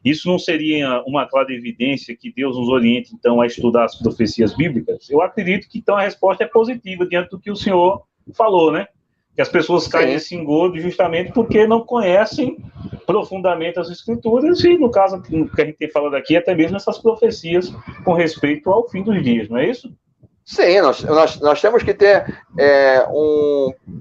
Isso não seria uma clara evidência que Deus nos oriente, então, a estudar as profecias bíblicas? Eu acredito que, então, a resposta é positiva diante do que o senhor falou, né? Que as pessoas caem nesse engodo justamente porque não conhecem profundamente as Escrituras e, no caso que a gente tem falado aqui, até mesmo essas profecias com respeito ao fim dos dias, não é isso? Sim, nós temos que ter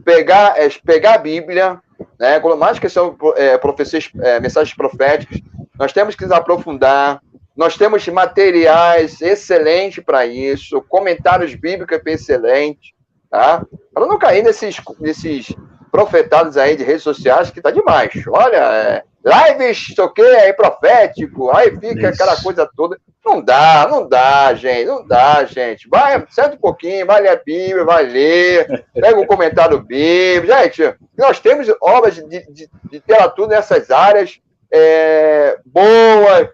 pegar a Bíblia, né, mais que são profecias, mensagens proféticas, nós temos que nos aprofundar, nós temos materiais excelentes para isso, comentários bíblicos excelentes, tá? Para não cair nesses profetados aí de redes sociais que tá demais. Olha, lives, aí profético, aí fica aquela coisa toda. Não dá, gente. Vai, senta um pouquinho, vai ler a Bíblia, vai ler, pega um comentário bíblico. Gente, nós temos obras de literatura nessas áreas boas.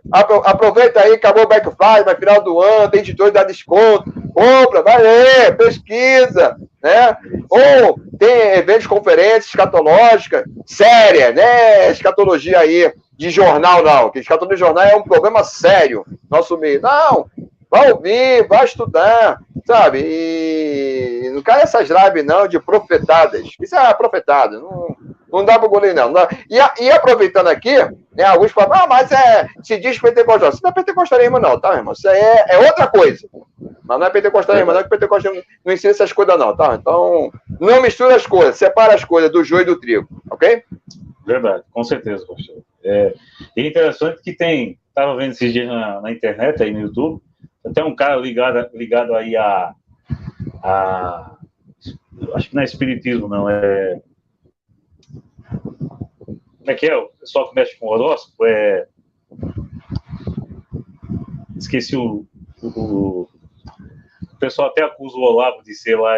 Aproveita aí, acabou o Black Friday, vai final do ano, tem editor dá desconto. Compra, vai ler, pesquisa, né? Ou tem eventos, conferências escatológicas, sérias, né? Escatologia aí de jornal, não. Que escatologia de jornal é um problema sério no nosso meio. Não, vai ouvir, vai estudar, sabe? E não cai essas lives, não, de profetadas. Isso é profetada. Não dá para engolir, não. E aproveitando aqui, né, alguns falam, mas se diz pentecostal. Isso não é pentecostalismo, não, tá, irmão? Isso é outra coisa. Mas não é pentecostalismo, não, que pentecostalismo não ensina essas coisas, não, tá? Então, não mistura as coisas, separa as coisas do joio e do trigo, ok? Verdade, com certeza, pastor. É interessante que estava vendo esses dias na internet, aí no YouTube, até um cara ligado aí a acho que não é espiritismo, não, como é que é? O pessoal que mexe com horóscopo, esqueci o pessoal até acusa o Olavo de ser lá,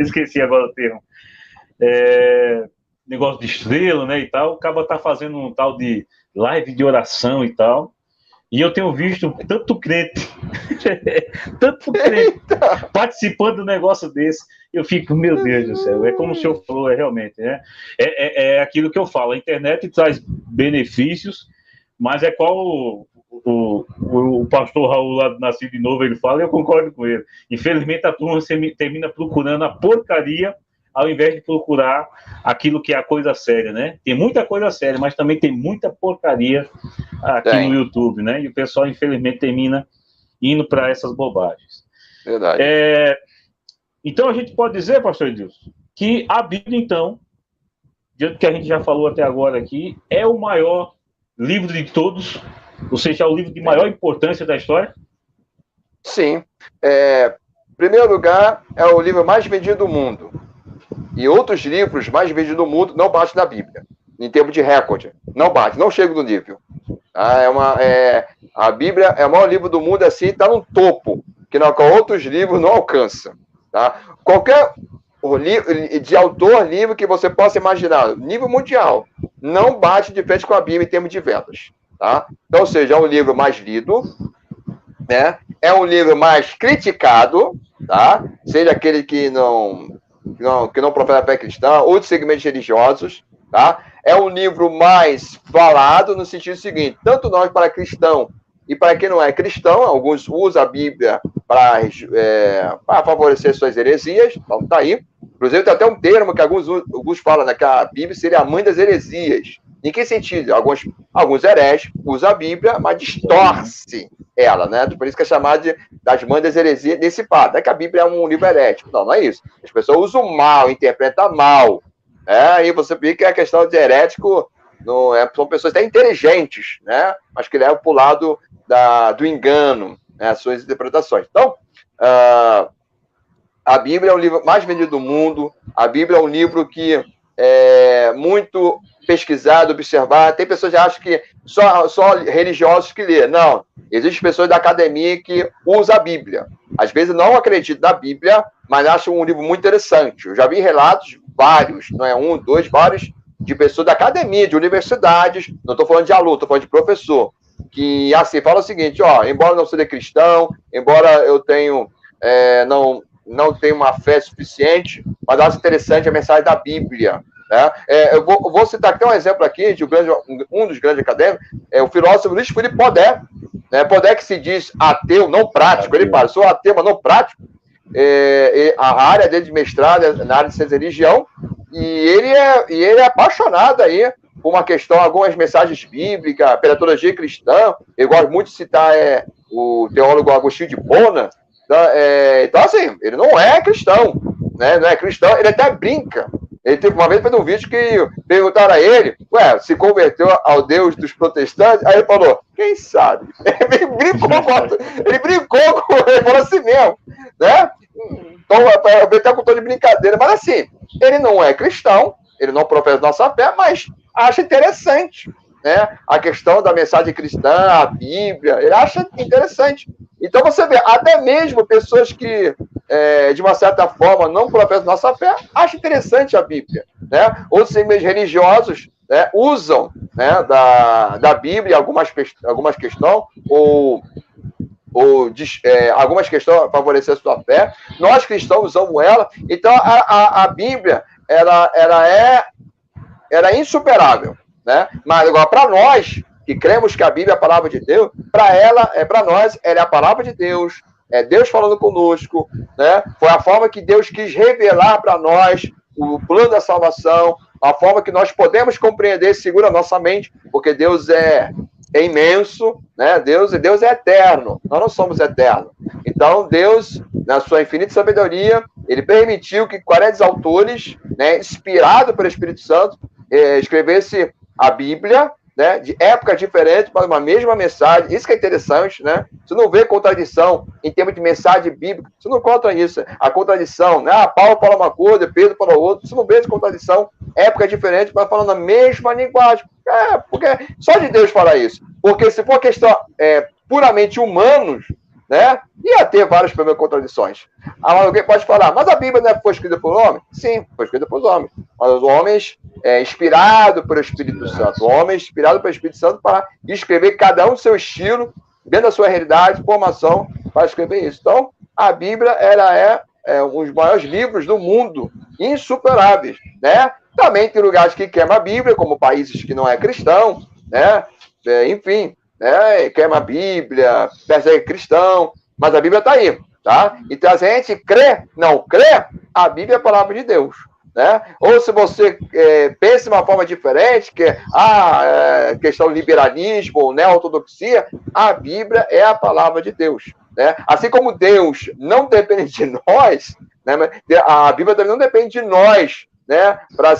esqueci agora o termo, negócio de estrela, né, e tal, o cara tá fazendo um tal de live de oração e tal, e eu tenho visto tanto crente participando do negócio desse, eu fico, meu Deus do céu, é como o senhor falou, realmente, né? É aquilo que eu falo, a internet traz benefícios, mas é qual o pastor Raul lá do Nascido de Novo, ele fala, e eu concordo com ele. Infelizmente a turma termina procurando a porcaria ao invés de procurar aquilo que é a coisa séria, né? Tem muita coisa séria, mas também tem muita porcaria aqui no YouTube, né? E o pessoal, infelizmente, termina indo para essas bobagens. Verdade. Então, a gente pode dizer, pastor Edilson, que a Bíblia, então, diante do que a gente já falou até agora aqui, é o maior livro de todos, ou seja, é o livro de maior importância da história? Sim. Em primeiro lugar, é o livro mais vendido do mundo. E outros livros mais vendidos do mundo não batem na Bíblia, em termos de recorde. Não bate, não chega no nível. A Bíblia é o maior livro do mundo, assim, está no topo, que outros livros não alcançam. Tá? Qualquer de autor, livro que você possa imaginar, nível mundial, não bate de frente com a Bíblia em termos de vendas. Tá? Então, ou seja, é um livro mais lido, né? É um livro mais criticado, tá? Seja aquele que não professa a fé cristã, ou de segmentos religiosos, tá? É um livro mais falado no sentido seguinte, tanto nós para cristão e para quem não é cristão, alguns usam a Bíblia para favorecer suas heresias, então tá aí. Inclusive tem até um termo que alguns falam, né, que a Bíblia seria a mãe das heresias. Em que sentido? Alguns hereges usam a Bíblia, mas distorce ela, né? Por isso que é chamada das mães das heresias nesse fato. Não é que a Bíblia é um livro herético. Não é isso. As pessoas usam mal, interpretam mal. E você vê que a questão de herético são pessoas até inteligentes, né? Mas que levam para o lado do engano, né? As suas interpretações. Então, a Bíblia é o livro mais vendido do mundo. A Bíblia é um livro que é muito pesquisado, observado. Tem pessoas que acham que só religiosos que lê. Não. Existem pessoas da academia que usam a Bíblia. Às vezes não acreditam na Bíblia, mas acham um livro muito interessante. Eu já vi relatos, vários, não é um, dois, vários, de pessoas da academia, de universidades, não estou falando de aluno, estou falando de professor, que assim, fala o seguinte, embora não seja cristão, embora eu não tenha uma fé suficiente, mas acho interessante a mensagem da Bíblia. Né? Eu vou citar aqui um exemplo aqui de um dos grandes acadêmicos, o filósofo Luiz Felipe Podé. Né? Podé, que se diz ateu, não prático. Ele fala, sou ateu, mas não prático. A área dele de mestrado é na área de ciência e religião, e ele é apaixonado aí por uma questão, algumas mensagens bíblicas, pela teologia cristã. Eu gosto muito de citar o teólogo Agostinho de Hipona. Então, assim, ele não é cristão, né? Não é cristão, ele até brinca. Ele teve uma vez fez um vídeo que perguntaram a ele, se converteu ao Deus dos protestantes? Aí ele falou, quem sabe? Ele brincou com ele, falou assim mesmo, né? Então, eu até com tom de brincadeira, mas assim, ele não é cristão, ele não professa nossa fé, mas acha interessante, né? A questão da mensagem cristã, a Bíblia, ele acha interessante. Então você vê, até mesmo pessoas que, de uma certa forma, não professam nossa fé, acham interessante a Bíblia, né? Outros segmentos religiosos, né, usam, né, da Bíblia algumas questões, ou algumas questões para favorecer a sua fé. Nós cristãos usamos ela. Então a Bíblia ela é insuperável, né? Mas agora para nós que cremos que a Bíblia é a palavra de Deus, para nós ela é a palavra de Deus, é Deus falando conosco, né? Foi a forma que Deus quis revelar para nós o plano da salvação, a forma que nós podemos compreender segura a nossa mente, porque Deus é imenso, né? Deus é eterno, nós não somos eternos. Então, Deus, na sua infinita sabedoria, ele permitiu que 40 autores, né, inspirado pelo Espírito Santo, escrevesse a Bíblia, né, de épocas diferentes, para uma mesma mensagem. Isso que é interessante, né? Você não vê contradição em termos de mensagem bíblica. Você não encontra isso. A contradição, né? Paulo fala uma coisa, Pedro fala outra. Você não vê essa contradição. Épocas diferentes, mas falando a mesma linguagem. Porque só de Deus falar isso. Porque se for questão puramente humanos, né, ia ter várias contradições. Alguém pode falar, mas a Bíblia não foi escrita por homem? Sim, foi escrita por homens. Mas os homens, inspirados pelo Espírito Santo, homens inspirados pelo Espírito Santo para escrever cada um do seu estilo, dentro da sua realidade, formação, para escrever isso. Então, a Bíblia ela é um dos maiores livros do mundo, insuperáveis, né? Também tem lugares que queimam a Bíblia, como países que não é cristão, né? Enfim, né? Queima a Bíblia, persegue cristão, mas a Bíblia está aí, tá? Então, se a gente não crê, a Bíblia é a palavra de Deus, né? Ou se você pensa de uma forma diferente, que questão liberalismo ou neo-ortodoxia, a Bíblia é a palavra de Deus, né? Assim como Deus não depende de nós, né? A Bíblia também não depende de nós, né? Para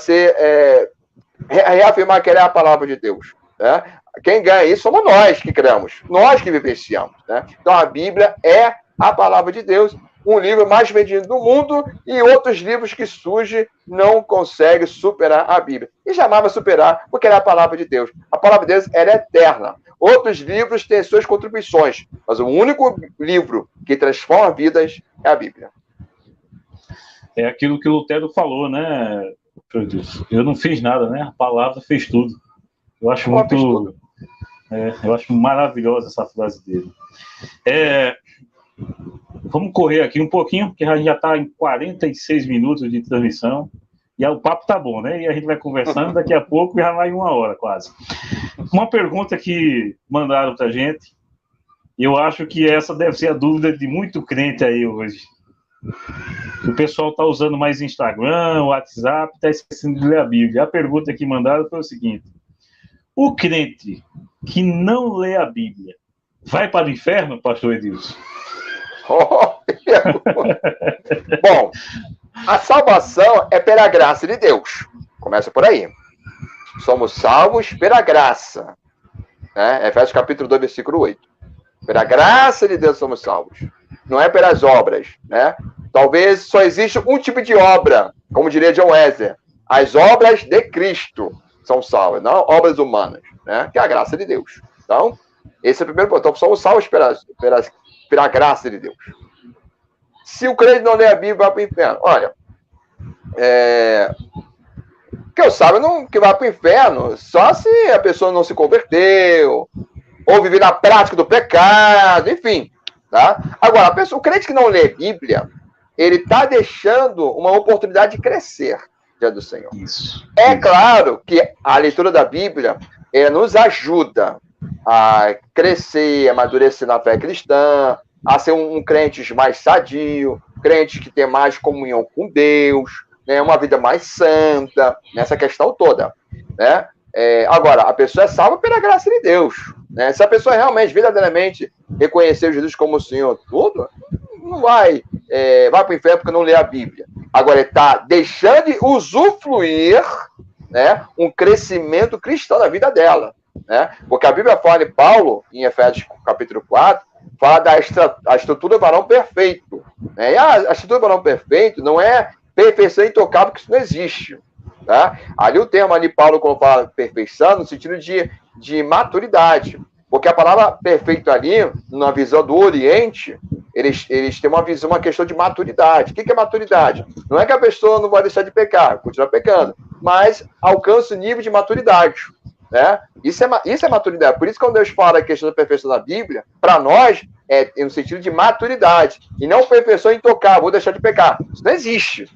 reafirmar que ela é a palavra de Deus, né? Quem ganha isso somos nós que cremos, nós que vivenciamos, né? Então a Bíblia é a palavra de Deus, um livro mais vendido do mundo, e outros livros que surgem não conseguem superar a Bíblia. E jamais vai superar, porque ela é a palavra de Deus. A palavra de Deus ela é eterna. Outros livros têm suas contribuições, mas o único livro que transforma vidas é a Bíblia. É aquilo que o Lutero falou, né? Eu não fiz nada, né? A palavra fez tudo. Eu acho eu acho maravilhosa essa frase dele. Vamos correr aqui um pouquinho, porque a gente já está em 46 minutos de transmissão. E o papo tá bom, né? E a gente vai conversando, daqui a pouco já vai 1 hora quase. Uma pergunta que mandaram pra gente, e eu acho que essa deve ser a dúvida de muito crente aí hoje. O pessoal tá usando mais Instagram, WhatsApp, tá esquecendo de ler a Bíblia. A pergunta que mandaram foi o seguinte: o crente que não lê a Bíblia vai para o inferno, pastor Edilson? Bom, a salvação é pela graça de Deus. Começa por aí. Somos salvos pela graça, né? Efésios capítulo 2, versículo 8. Pela graça de Deus somos salvos. Não é pelas obras, né? Talvez só exista um tipo de obra, como diria John Wesley. As obras de Cristo são salvas, não obras humanas, né? Que é a graça de Deus. Então, esse é o primeiro ponto. Então, somos salvos pela graça de Deus. Se o crente não lê a Bíblia, vai para o inferno. Olha, que eu saiba que vai para o inferno só se a pessoa não se converteu, ou viver na prática do pecado, enfim. Tá? Agora, o crente que não lê a Bíblia, ele está deixando uma oportunidade de crescer diante do Senhor. Isso. Claro que a leitura da Bíblia nos ajuda a crescer, a amadurecer na fé cristã, a ser um crente mais sadio, crente que tem mais comunhão com Deus, né, uma vida mais santa, nessa questão toda, né? Agora, a pessoa é salva pela graça de Deus, né? Se a pessoa realmente, verdadeiramente, reconhecer Jesus como o Senhor, tudo, não vai para o inferno porque não lê a Bíblia. Agora, ele está deixando de usufruir, né, um crescimento cristão na vida dela, né? Porque a Bíblia fala em Paulo, em Efésios capítulo 4, fala da estrutura do varão perfeito, né? E a estrutura do varão perfeito não é perfeição intocável, porque isso não existe, tá? Ali o termo ali, Paulo, quando fala perfeição, no sentido de maturidade, porque a palavra perfeito ali, na visão do Oriente, eles têm uma questão de maturidade. O que é maturidade? Não é que a pessoa não vai deixar de pecar, continua pecando, mas alcança o nível de maturidade, né? Isso é maturidade. Por isso, quando Deus fala a questão da perfeição da Bíblia, para nós, é no sentido de maturidade, e não perfeição intocável, vou deixar de pecar. Isso não existe.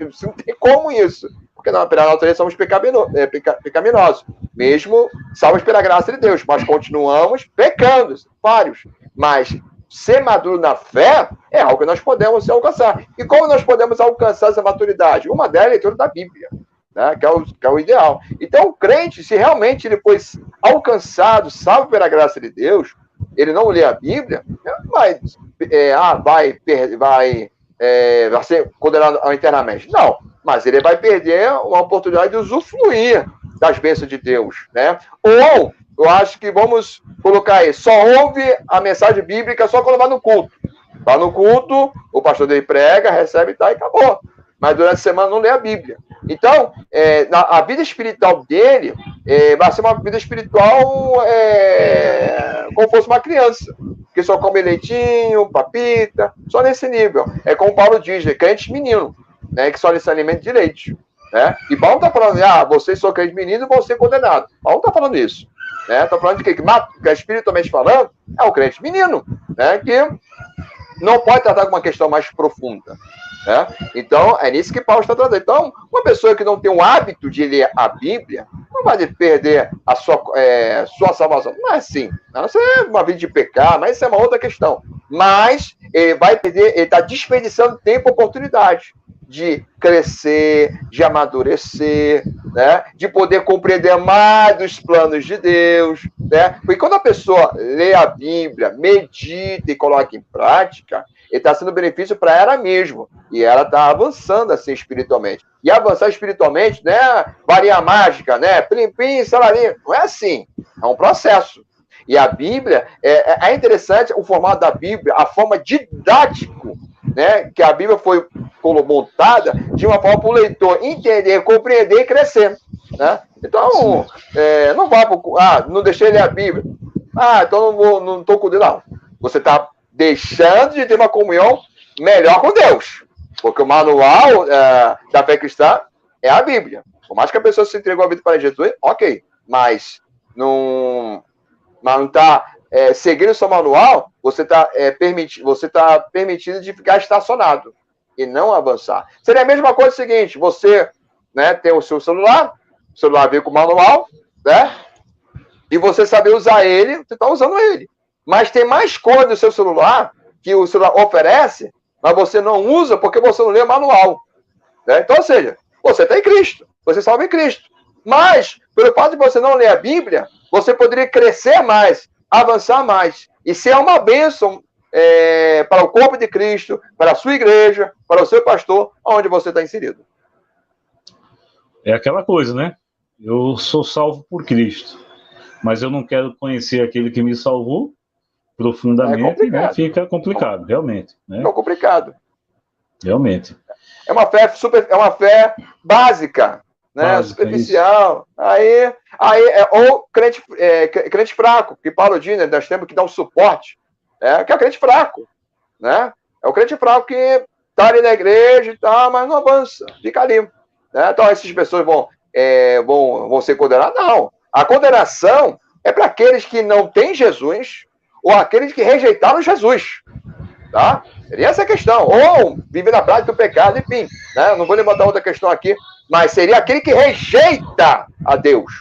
Isso não tem como isso. Porque pela natureza somos pecaminosos, mesmo salvos pela graça de Deus, mas continuamos pecando, vários. Mas ser maduro na fé é algo que nós podemos alcançar. E como nós podemos alcançar essa maturidade? Uma delas é a leitura da Bíblia. né? Que é o ideal. Então, o crente, se realmente ele foi alcançado, salvo pela graça de Deus, ele não lê a Bíblia, vai ser condenado eternamente. Não, mas ele vai perder uma oportunidade de usufruir das bênçãos de Deus, né? Ou, eu acho que vamos colocar aí, só ouve a mensagem bíblica só quando vai no culto. Vai no culto, o pastor dele prega, recebe e acabou. Mas durante a semana não lê a Bíblia. Então, a vida espiritual dele vai ser uma vida espiritual como fosse uma criança, que só come leitinho, papita, só nesse nível. É como Paulo diz, crente menino, né, que só se alimenta de leite. Né? E Paulo está falando, vocês são crentes meninos e vão ser condenados. Paulo está falando isso. Está falando de que espiritualmente falando, é o crente menino, né, que não pode tratar com uma questão mais profunda. Né? Então, é nisso que Paulo está tratando. Então, uma pessoa que não tem o hábito de ler a Bíblia não vai perder a sua salvação. Não é assim. Não, isso é uma vida de pecar, mas isso é uma outra questão. Mas ele vai perder, ele está desperdiçando tempo e oportunidade de crescer, de amadurecer, né? De poder compreender mais os planos de Deus. Né? Porque quando a pessoa lê a Bíblia, medita e coloca em prática, ele está sendo benefício para ela mesma. E ela está avançando assim espiritualmente. E avançar espiritualmente, né? Varinha mágica, né? Plim, salarinho. Não é assim. É um processo. E a Bíblia, é interessante o formato da Bíblia, a forma didático, né? Que a Bíblia foi montada de uma forma para o leitor entender, compreender e crescer. Né? Então, não vá para... não deixei ler a Bíblia. Então não estou com Deus. Não. Você está deixando de ter uma comunhão melhor com Deus. Porque o manual da fé cristã é a Bíblia. Por mais que a pessoa se entregou a vida para Jesus, ok. Mas não está seguindo o seu manual, você está permitido de ficar estacionado e não avançar. Seria a mesma coisa o seguinte, você, né, tem o seu celular, o celular veio com o manual, né? E você saber usar ele, você está usando ele. Mas tem mais coisa no seu celular que o celular oferece, mas você não usa porque você não lê o manual. Né? Então, ou seja, você está em Cristo, você salva em Cristo. Mas, pelo fato de você não ler a Bíblia, você poderia crescer mais, avançar mais, e ser uma bênção para o corpo de Cristo, para a sua igreja, para o seu pastor, onde você está inserido. É aquela coisa, né? Eu sou salvo por Cristo, mas eu não quero conhecer aquele que me salvou profundamente, né? Fica complicado, realmente. Né? É complicado. Realmente. É uma fé básica, né? Superficial. Ou crente fraco, que Paulo diz, né? Nós temos que dar um suporte, que é o crente fraco, né? É o crente fraco que está ali na igreja e tal, mas não avança, fica ali. Né? Então essas pessoas vão ser condenadas? Não. A condenação é para aqueles que não têm Jesus ou aqueles que rejeitaram Jesus. Tá? Seria essa a questão. Ou vive na prática do pecado, enfim. Né? Não vou levantar outra questão aqui, mas seria aquele que rejeita a Deus.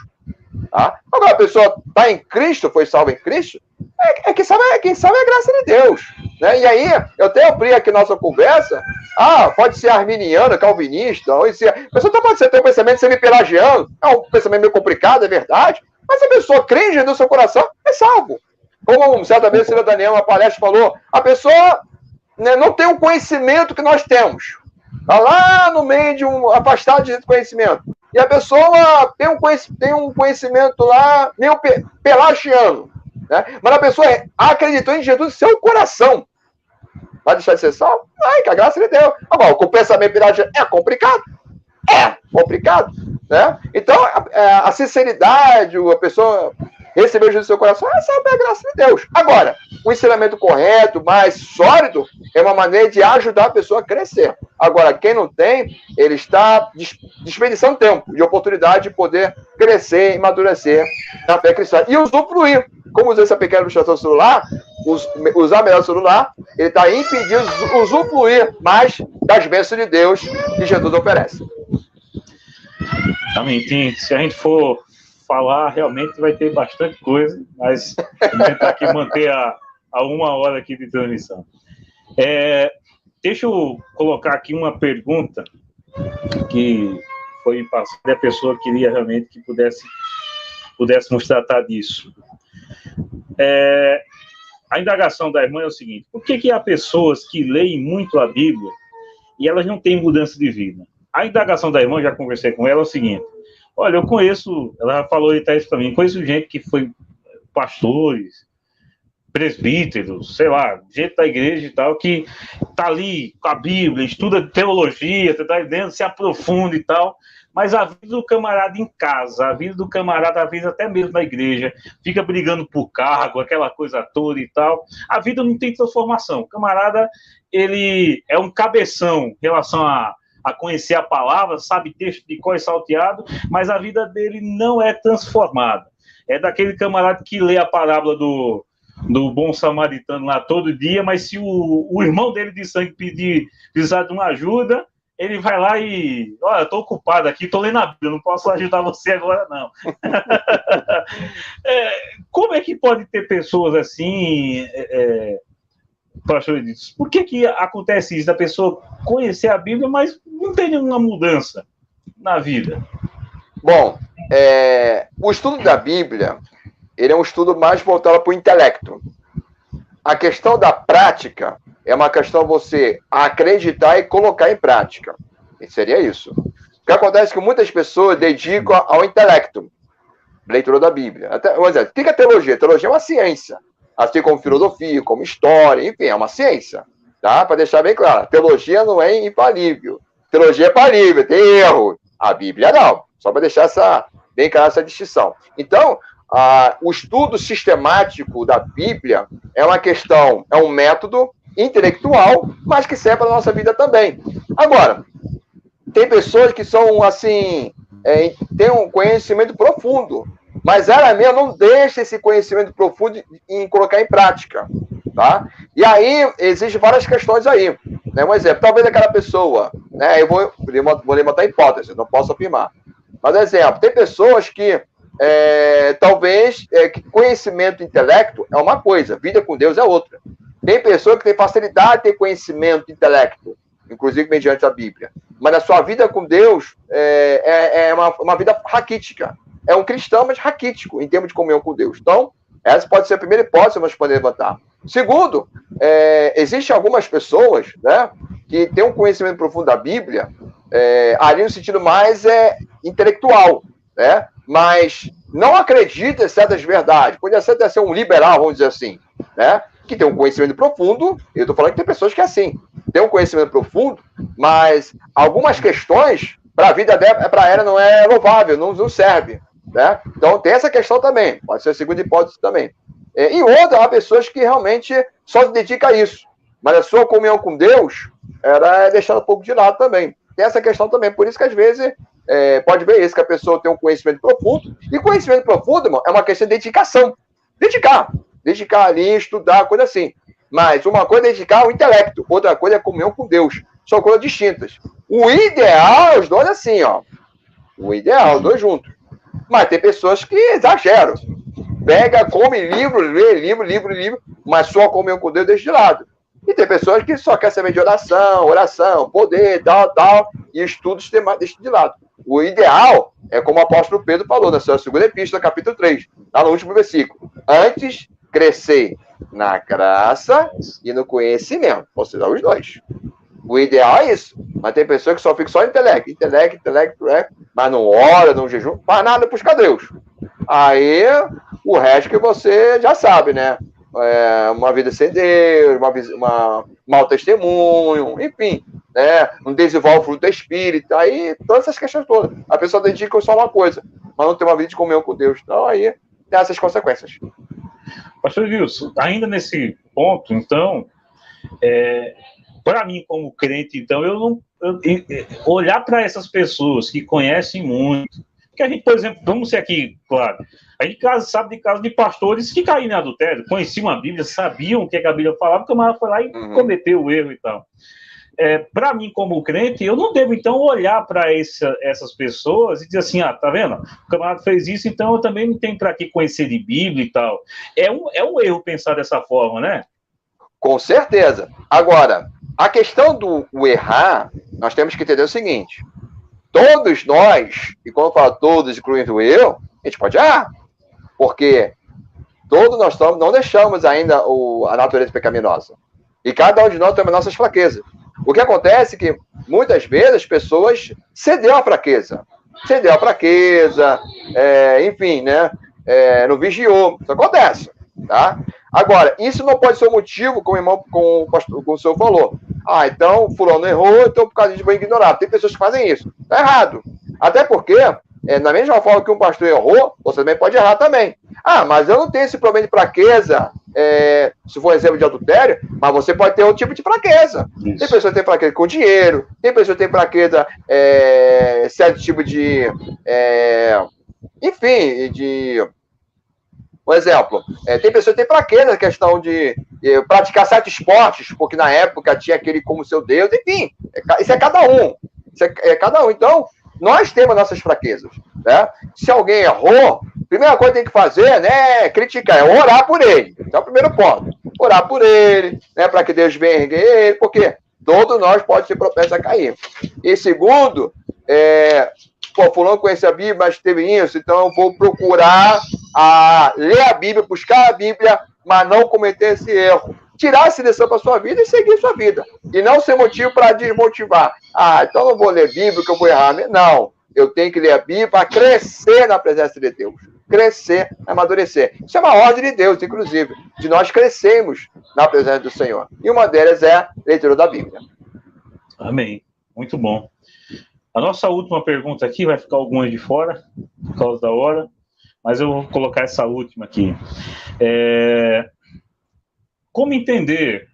Tá? Agora, a pessoa está em Cristo, foi salva em Cristo, quem sabe é a graça de Deus. Né? E aí, eu até abri aqui nossa conversa, pode ser arminiano, calvinista, ou se a pessoa pode ter um pensamento semi-pelagiano, é um pensamento meio complicado, é verdade, mas a pessoa crê em Jesus no seu coração, é salvo. Como certa vez o senhor Daniel, uma palestra, falou, a pessoa, né, não tem o conhecimento que nós temos. Está lá no meio de afastado de conhecimento. E a pessoa tem um conhecimento lá meio pelagiano. Né? Mas a pessoa acreditou em Jesus no seu coração. Vai deixar de ser salvo? Que a graça de Deus. Agora, com o pensamento pelagiano é complicado. É complicado. Né? Então, a sinceridade, a pessoa receber Jesus no seu coração, essa é a graça de Deus. Agora, o ensinamento correto, mais sólido, é uma maneira de ajudar a pessoa a crescer. Agora, quem não tem, ele está desperdiçando tempo e oportunidade de poder crescer e amadurecer na fé cristã. E usufruir. Como usar essa pequena ilustração do celular, usar melhor o celular, ele está impedindo de usufruir mais das bênçãos de Deus que Jesus oferece. Também, se a gente for falar, realmente vai ter bastante coisa, mas vamos tentar aqui manter a 1 hora aqui de transmissão. Deixa eu colocar aqui uma pergunta que foi passado e a pessoa queria realmente que pudéssemos tratar disso. A indagação da irmã é o seguinte: por que há pessoas que leem muito a Bíblia e elas não têm mudança de vida? A indagação da irmã, já conversei com ela, é o seguinte: olha, eu conheço, ela já falou isso para mim, conheço gente que foi pastores, presbíteros, sei lá, gente da igreja e tal, que tá ali com a Bíblia, estuda teologia, tá dentro, se aprofunda e tal, mas a vida do camarada em casa, a vida do camarada, às vezes até mesmo na igreja, fica brigando por cargo, aquela coisa toda e tal, a vida não tem transformação. O camarada, ele é um cabeção em relação a conhecer a palavra, sabe texto de cor e salteado, mas a vida dele não é transformada. É daquele camarada que lê a parábola do bom samaritano lá todo dia, mas se o irmão dele de sangue precisar de uma ajuda, ele vai lá e... Olha, eu estou ocupado aqui, estou lendo a Bíblia, não posso ajudar você agora, não. Como é que pode ter pessoas assim... Pastor Edith, por que acontece isso, da pessoa conhecer a Bíblia, mas não tem nenhuma mudança na vida? Bom, o estudo da Bíblia, ele é um estudo mais voltado para o intelecto. A questão da prática é uma questão você acreditar e colocar em prática. E seria isso. O que acontece é que muitas pessoas dedicam ao intelecto, leitura da Bíblia. Por exemplo, o que é teologia? Teologia é uma ciência. Assim como filosofia, como história, enfim, é uma ciência. Tá? Para deixar bem claro, teologia não é infalível. Teologia é falível, tem erro. A Bíblia não. Só para deixar bem clara essa distinção. Então, o estudo sistemático da Bíblia é uma questão, é um método intelectual, mas que serve para a nossa vida também. Agora, tem pessoas que são, assim, têm um conhecimento profundo, mas ela mesma não deixa esse conhecimento profundo em colocar em prática, tá? E aí, existem várias questões aí, né? Um exemplo, talvez aquela pessoa, né? Eu vou levantar hipótese, não posso afirmar. Mas, exemplo, tem pessoas que, talvez, que conhecimento intelecto é uma coisa, vida com Deus é outra. Tem pessoa que tem facilidade de ter conhecimento intelecto, inclusive mediante a Bíblia, mas a sua vida com Deus é uma vida raquítica. É um cristão, mas raquítico, em termos de comunhão com Deus. Então, essa pode ser a primeira hipótese que nós podemos levantar. Segundo, existem algumas pessoas, né, que têm um conhecimento profundo da Bíblia, ali no sentido mais intelectual, né, mas não acredita em certas verdades. Pode até ser um liberal, vamos dizer assim, né, que tem um conhecimento profundo. Eu estou falando que tem pessoas que é assim, tem um conhecimento profundo, mas algumas questões para a vida dela, para ela não é louvável, não serve. Né? Então tem essa questão também, pode ser a segunda hipótese também. E outra, há pessoas que realmente só se dedicam a isso, mas a sua comunhão com Deus era deixada um pouco de lado também. Tem essa questão também, por isso que às vezes pode ver isso, que a pessoa tem um conhecimento profundo, e conhecimento profundo, irmão, é uma questão de dedicação. Dedicar ali, estudar, coisa assim. Mas uma coisa é dedicar ao intelecto, outra coisa é a comunhão com Deus. São coisas distintas. O ideal é os dois assim, ó. O ideal, os dois juntos. Mas tem pessoas que exageram. Pega, come livro, lê livro, mas só comunhão com Deus deixa de lado. E tem pessoas que só querem saber de oração, poder, tal, e estudos deixa de lado. O ideal é como o apóstolo Pedro falou na sua segunda epístola, capítulo 3, lá no último versículo. Antes, crescer na graça e no conhecimento. Ou seja, os dois. O ideal é isso. Mas tem pessoas que só ficam só intelecto, mas não ora, não jejum, faz nada para buscar Deus. Aí, o resto que você já sabe, né? Uma vida sem Deus, mau testemunho, enfim, né? Não desenvolve o fruto do Espírito, aí todas essas questões todas. A pessoa dedica só uma coisa, mas não tem uma vida de comunhão com Deus. Então, aí tem essas consequências. Pastor Wilson, ainda nesse ponto, então, para mim, como crente, então, olhar para essas pessoas que conhecem muito, porque a gente, por exemplo, vamos ser aqui, claro, a gente sabe de casos de pastores que caíram em adultério, conheciam a Bíblia, sabiam o que a Bíblia falava, porque o camarada foi lá e cometeu o erro e tal. Para mim, como crente, eu não devo, então, olhar para essas pessoas e dizer assim, tá vendo? O camarada fez isso, então eu também não tenho para que conhecer de Bíblia e tal. É um erro pensar dessa forma, né? Com certeza. Agora, a questão do errar, nós temos que entender o seguinte. todos nós, e quando eu falo todos, incluindo eu, a gente pode errar, porque todos nós não deixamos ainda a natureza pecaminosa. E cada um de nós tem as nossas fraquezas. O que acontece é que, muitas vezes, as pessoas cedeu à fraqueza. Enfim, né? Não vigiou. Isso acontece, tá? Agora, isso não pode ser um motivo, como o senhor falou. Então, fulano errou, então por causa disso vou ignorar. Tem pessoas que fazem isso. Tá errado. Até porque, na mesma forma que um pastor errou, você também pode errar também. Mas eu não tenho esse problema de fraqueza, se for exemplo de adultério, mas você pode ter outro tipo de fraqueza. Isso. Tem pessoas que têm fraqueza com dinheiro, tem pessoas que têm fraqueza, certo tipo de... Um exemplo, tem pessoas que têm fraqueza na questão de praticar certos esportes, porque na época tinha aquele como seu Deus, enfim, isso é cada um. Então, nós temos nossas fraquezas, né? Se alguém errou, a primeira coisa que tem que fazer, né, é criticar, orar por ele. Então, é o primeiro ponto. Orar por ele, né, para que Deus venha erguer ele, porque todos nós podemos ser propensos a cair. E segundo, fulano conhece a Bíblia, mas teve isso, então eu vou procurar ler a Bíblia, buscar a Bíblia, mas não cometer esse erro. Tirar essa lição para a sua vida e seguir a sua vida. E não ser motivo para desmotivar. Então não vou ler Bíblia que eu vou errar. Não, eu tenho que ler a Bíblia para crescer na presença de Deus. Crescer, amadurecer. Isso é uma ordem de Deus, inclusive, de nós crescermos na presença do Senhor. E uma delas é a leitura da Bíblia. Amém. Muito bom. A nossa última pergunta aqui, vai ficar algumas de fora, por causa da hora, mas eu vou colocar essa última aqui. Como entender,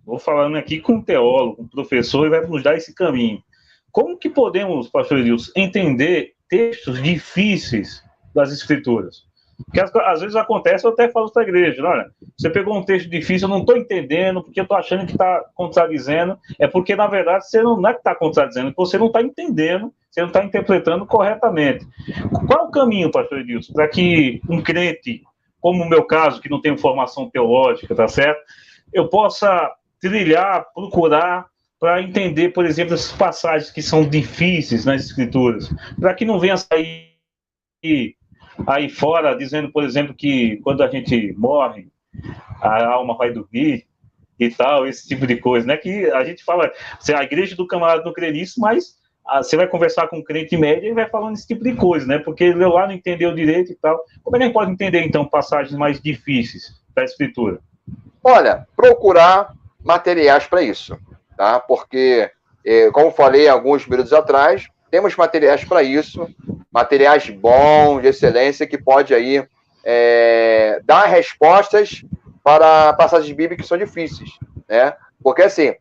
vou falando aqui com um teólogo, um professor, e vai nos dar esse caminho. Como que podemos, pastor Edilson, entender textos difíceis das Escrituras? Porque às vezes acontece, eu até falo para a igreja, olha, você pegou um texto difícil, eu não estou entendendo, porque eu estou achando que está contradizendo, é porque, na verdade, você não é que está contradizendo, você não está entendendo, você não está interpretando corretamente. Qual é o caminho, pastor Edilson, para que um crente, como o meu caso, que não tem formação teológica, tá certo? Eu possa trilhar, procurar, para entender, por exemplo, essas passagens que são difíceis nas Escrituras, para que não venha sair aí fora dizendo, por exemplo, que quando a gente morre, a alma vai dormir e tal, esse tipo de coisa, né? Que a gente fala, a igreja do camarada não crê nisso, mas você vai conversar com um crente médio e vai falando esse tipo de coisa, né? Porque ele lá não entendeu direito e tal. Como é que a gente pode entender, então, passagens mais difíceis da Escritura? Olha, procurar materiais para isso, tá? Porque, como falei alguns minutos atrás, temos materiais para isso, materiais bons, de excelência, que pode aí dar respostas para passagens bíblicas que são difíceis, né? Porque, assim,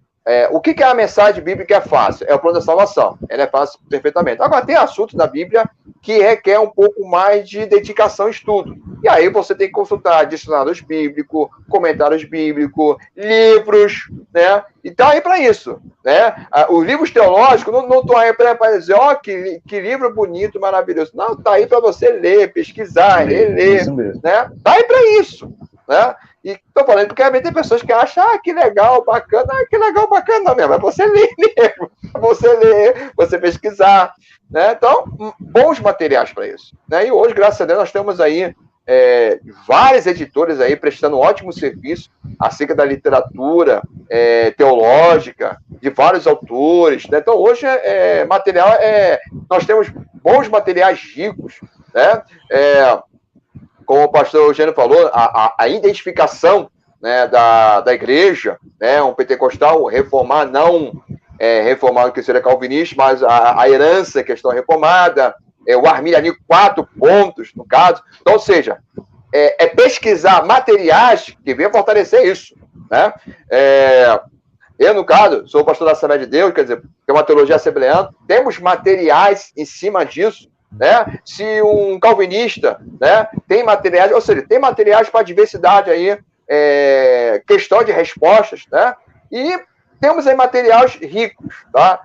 o que é a mensagem bíblica que é fácil? É o plano da salvação. Ela é fácil perfeitamente. Agora, tem assuntos na Bíblia que requer um pouco mais de dedicação e estudo. E aí você tem que consultar dicionários bíblicos, comentários bíblicos, livros, né? E tá aí para isso, né? Os livros teológicos não estão aí para dizer, que livro bonito, maravilhoso. Não, tá aí para você ler, pesquisar, reler, né? Tá aí para isso, né? E estou falando porque tem pessoas que acham, que legal, bacana, que legal, bacana, não mesmo, é você ler mesmo, você pesquisar, né? Então, bons materiais para isso, né? E hoje, graças a Deus, nós temos aí vários editores aí prestando um ótimo serviço acerca da literatura teológica, de vários autores, né? Então, hoje, nós temos bons materiais ricos, né? Como o pastor Eugênio falou, a identificação, né, da igreja, né, um pentecostal reformado, não reformado que seria calvinista, mas a herança, questão reformada, o arminianismo, 4 pontos, no caso. Então, ou seja, pesquisar materiais que venham fortalecer isso, né? Eu, no caso, sou pastor da Assembleia de Deus, quer dizer, tem uma teologia assembleana, temos materiais em cima disso, né? Se um calvinista, né, tem materiais, ou seja, tem materiais para diversidade aí, questão de respostas, né? E temos aí materiais ricos, tá?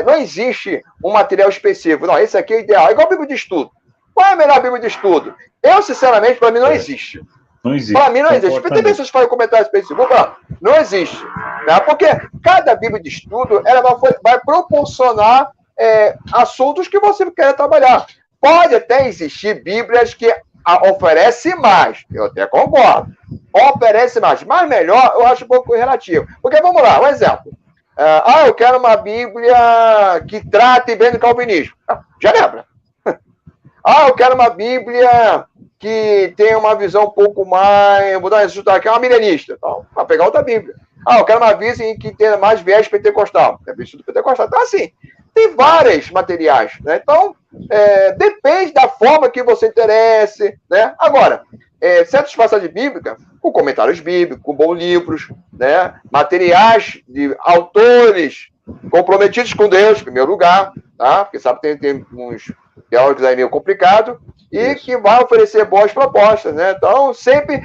Não existe um material específico, não, esse aqui é o ideal, é igual a Bíblia de Estudo. Qual é a melhor Bíblia de Estudo? Eu, sinceramente, para mim não existe. Não existe. Para mim não existe. Porque tem pessoas que fazem comentários específicos, não existe, né? Porque cada Bíblia de Estudo ela vai proporcionar assuntos que você quer trabalhar. Pode até existir Bíblias que oferecem mais, eu até concordo, oferece mais, mas melhor eu acho um pouco relativo. Porque, vamos lá, um exemplo. Eu quero uma Bíblia que trate bem do calvinismo. Já lembra? Eu quero uma Bíblia que tenha uma visão um pouco mais... Vou dar um exemplo aqui, uma milenista. Então, vai pegar outra Bíblia. Eu quero uma Bíblia que tenha mais viés pentecostal. É Bíblia pentecostal. Então, assim, tem vários materiais, né? Então, depende da forma que você interesse, né? Agora, certas passagens bíblicas, com comentários bíblicos, com bons livros, né? Materiais de autores comprometidos com Deus, em primeiro lugar, tá? Porque sabe que tem uns teólogos aí meio complicado e que vai oferecer boas propostas, né? Então, sempre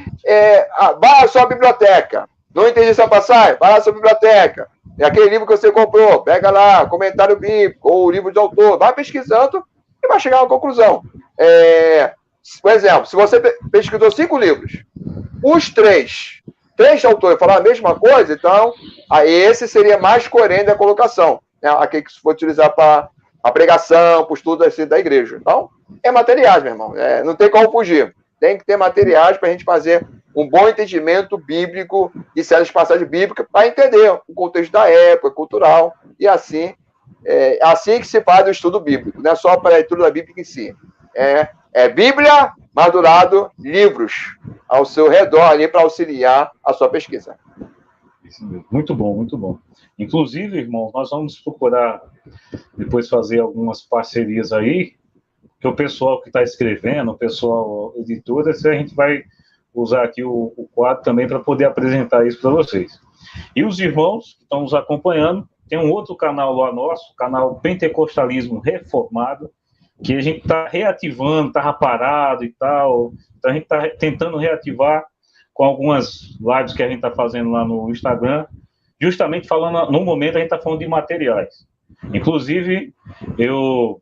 vai à sua biblioteca. Não entendi essa passagem? Vai à sua biblioteca. É aquele livro que você comprou, pega lá, comentário bíblico, ou livro de autor, vai pesquisando e vai chegar a uma conclusão. Por exemplo, se você pesquisou 5 livros, os três autores falaram a mesma coisa, então, esse seria mais coerente a colocação, né? Aquele que se for utilizar para a pregação, para o estudo da igreja. Então, materiais, meu irmão. Não tem como fugir. Tem que ter materiais para a gente fazer um bom entendimento bíblico de certas passagens bíblicas para entender o contexto da época, cultural, e assim, assim que se faz o estudo bíblico, não é só para a leitura da Bíblia em si. Bíblia, mas do lado, livros ao seu redor ali para auxiliar a sua pesquisa. Isso mesmo. Muito bom, muito bom. Inclusive, irmão, nós vamos procurar depois fazer algumas parcerias aí, que o pessoal que está escrevendo, o pessoal editor, a gente vai usar aqui o quadro também para poder apresentar isso para vocês. E os irmãos que estão nos acompanhando, tem um outro canal lá nosso, o canal Pentecostalismo Reformado, que a gente está reativando, estava parado e tal, então a gente está tentando reativar com algumas lives que a gente está fazendo lá no Instagram, justamente falando, no momento a gente está falando de materiais. Inclusive, eu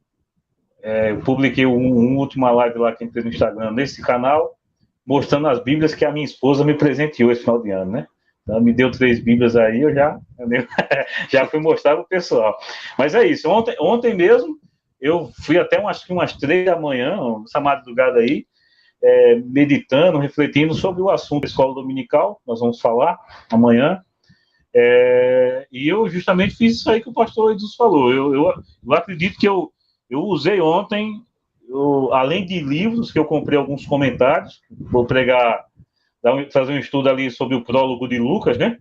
publiquei uma última live lá que a gente fez no Instagram, nesse canal, mostrando as Bíblias que a minha esposa me presenteou esse final de ano, né? Ela me deu 3 Bíblias aí, eu já fui mostrar para o pessoal. Mas é isso, ontem mesmo, eu fui até umas 3 da manhã, essa madrugada aí, meditando, refletindo sobre o assunto da escola dominical, nós vamos falar amanhã, e eu justamente fiz isso aí que o pastor Jesus falou. Eu acredito que eu usei ontem, além de livros, que eu comprei alguns comentários, vou fazer um estudo ali sobre o prólogo de Lucas, né?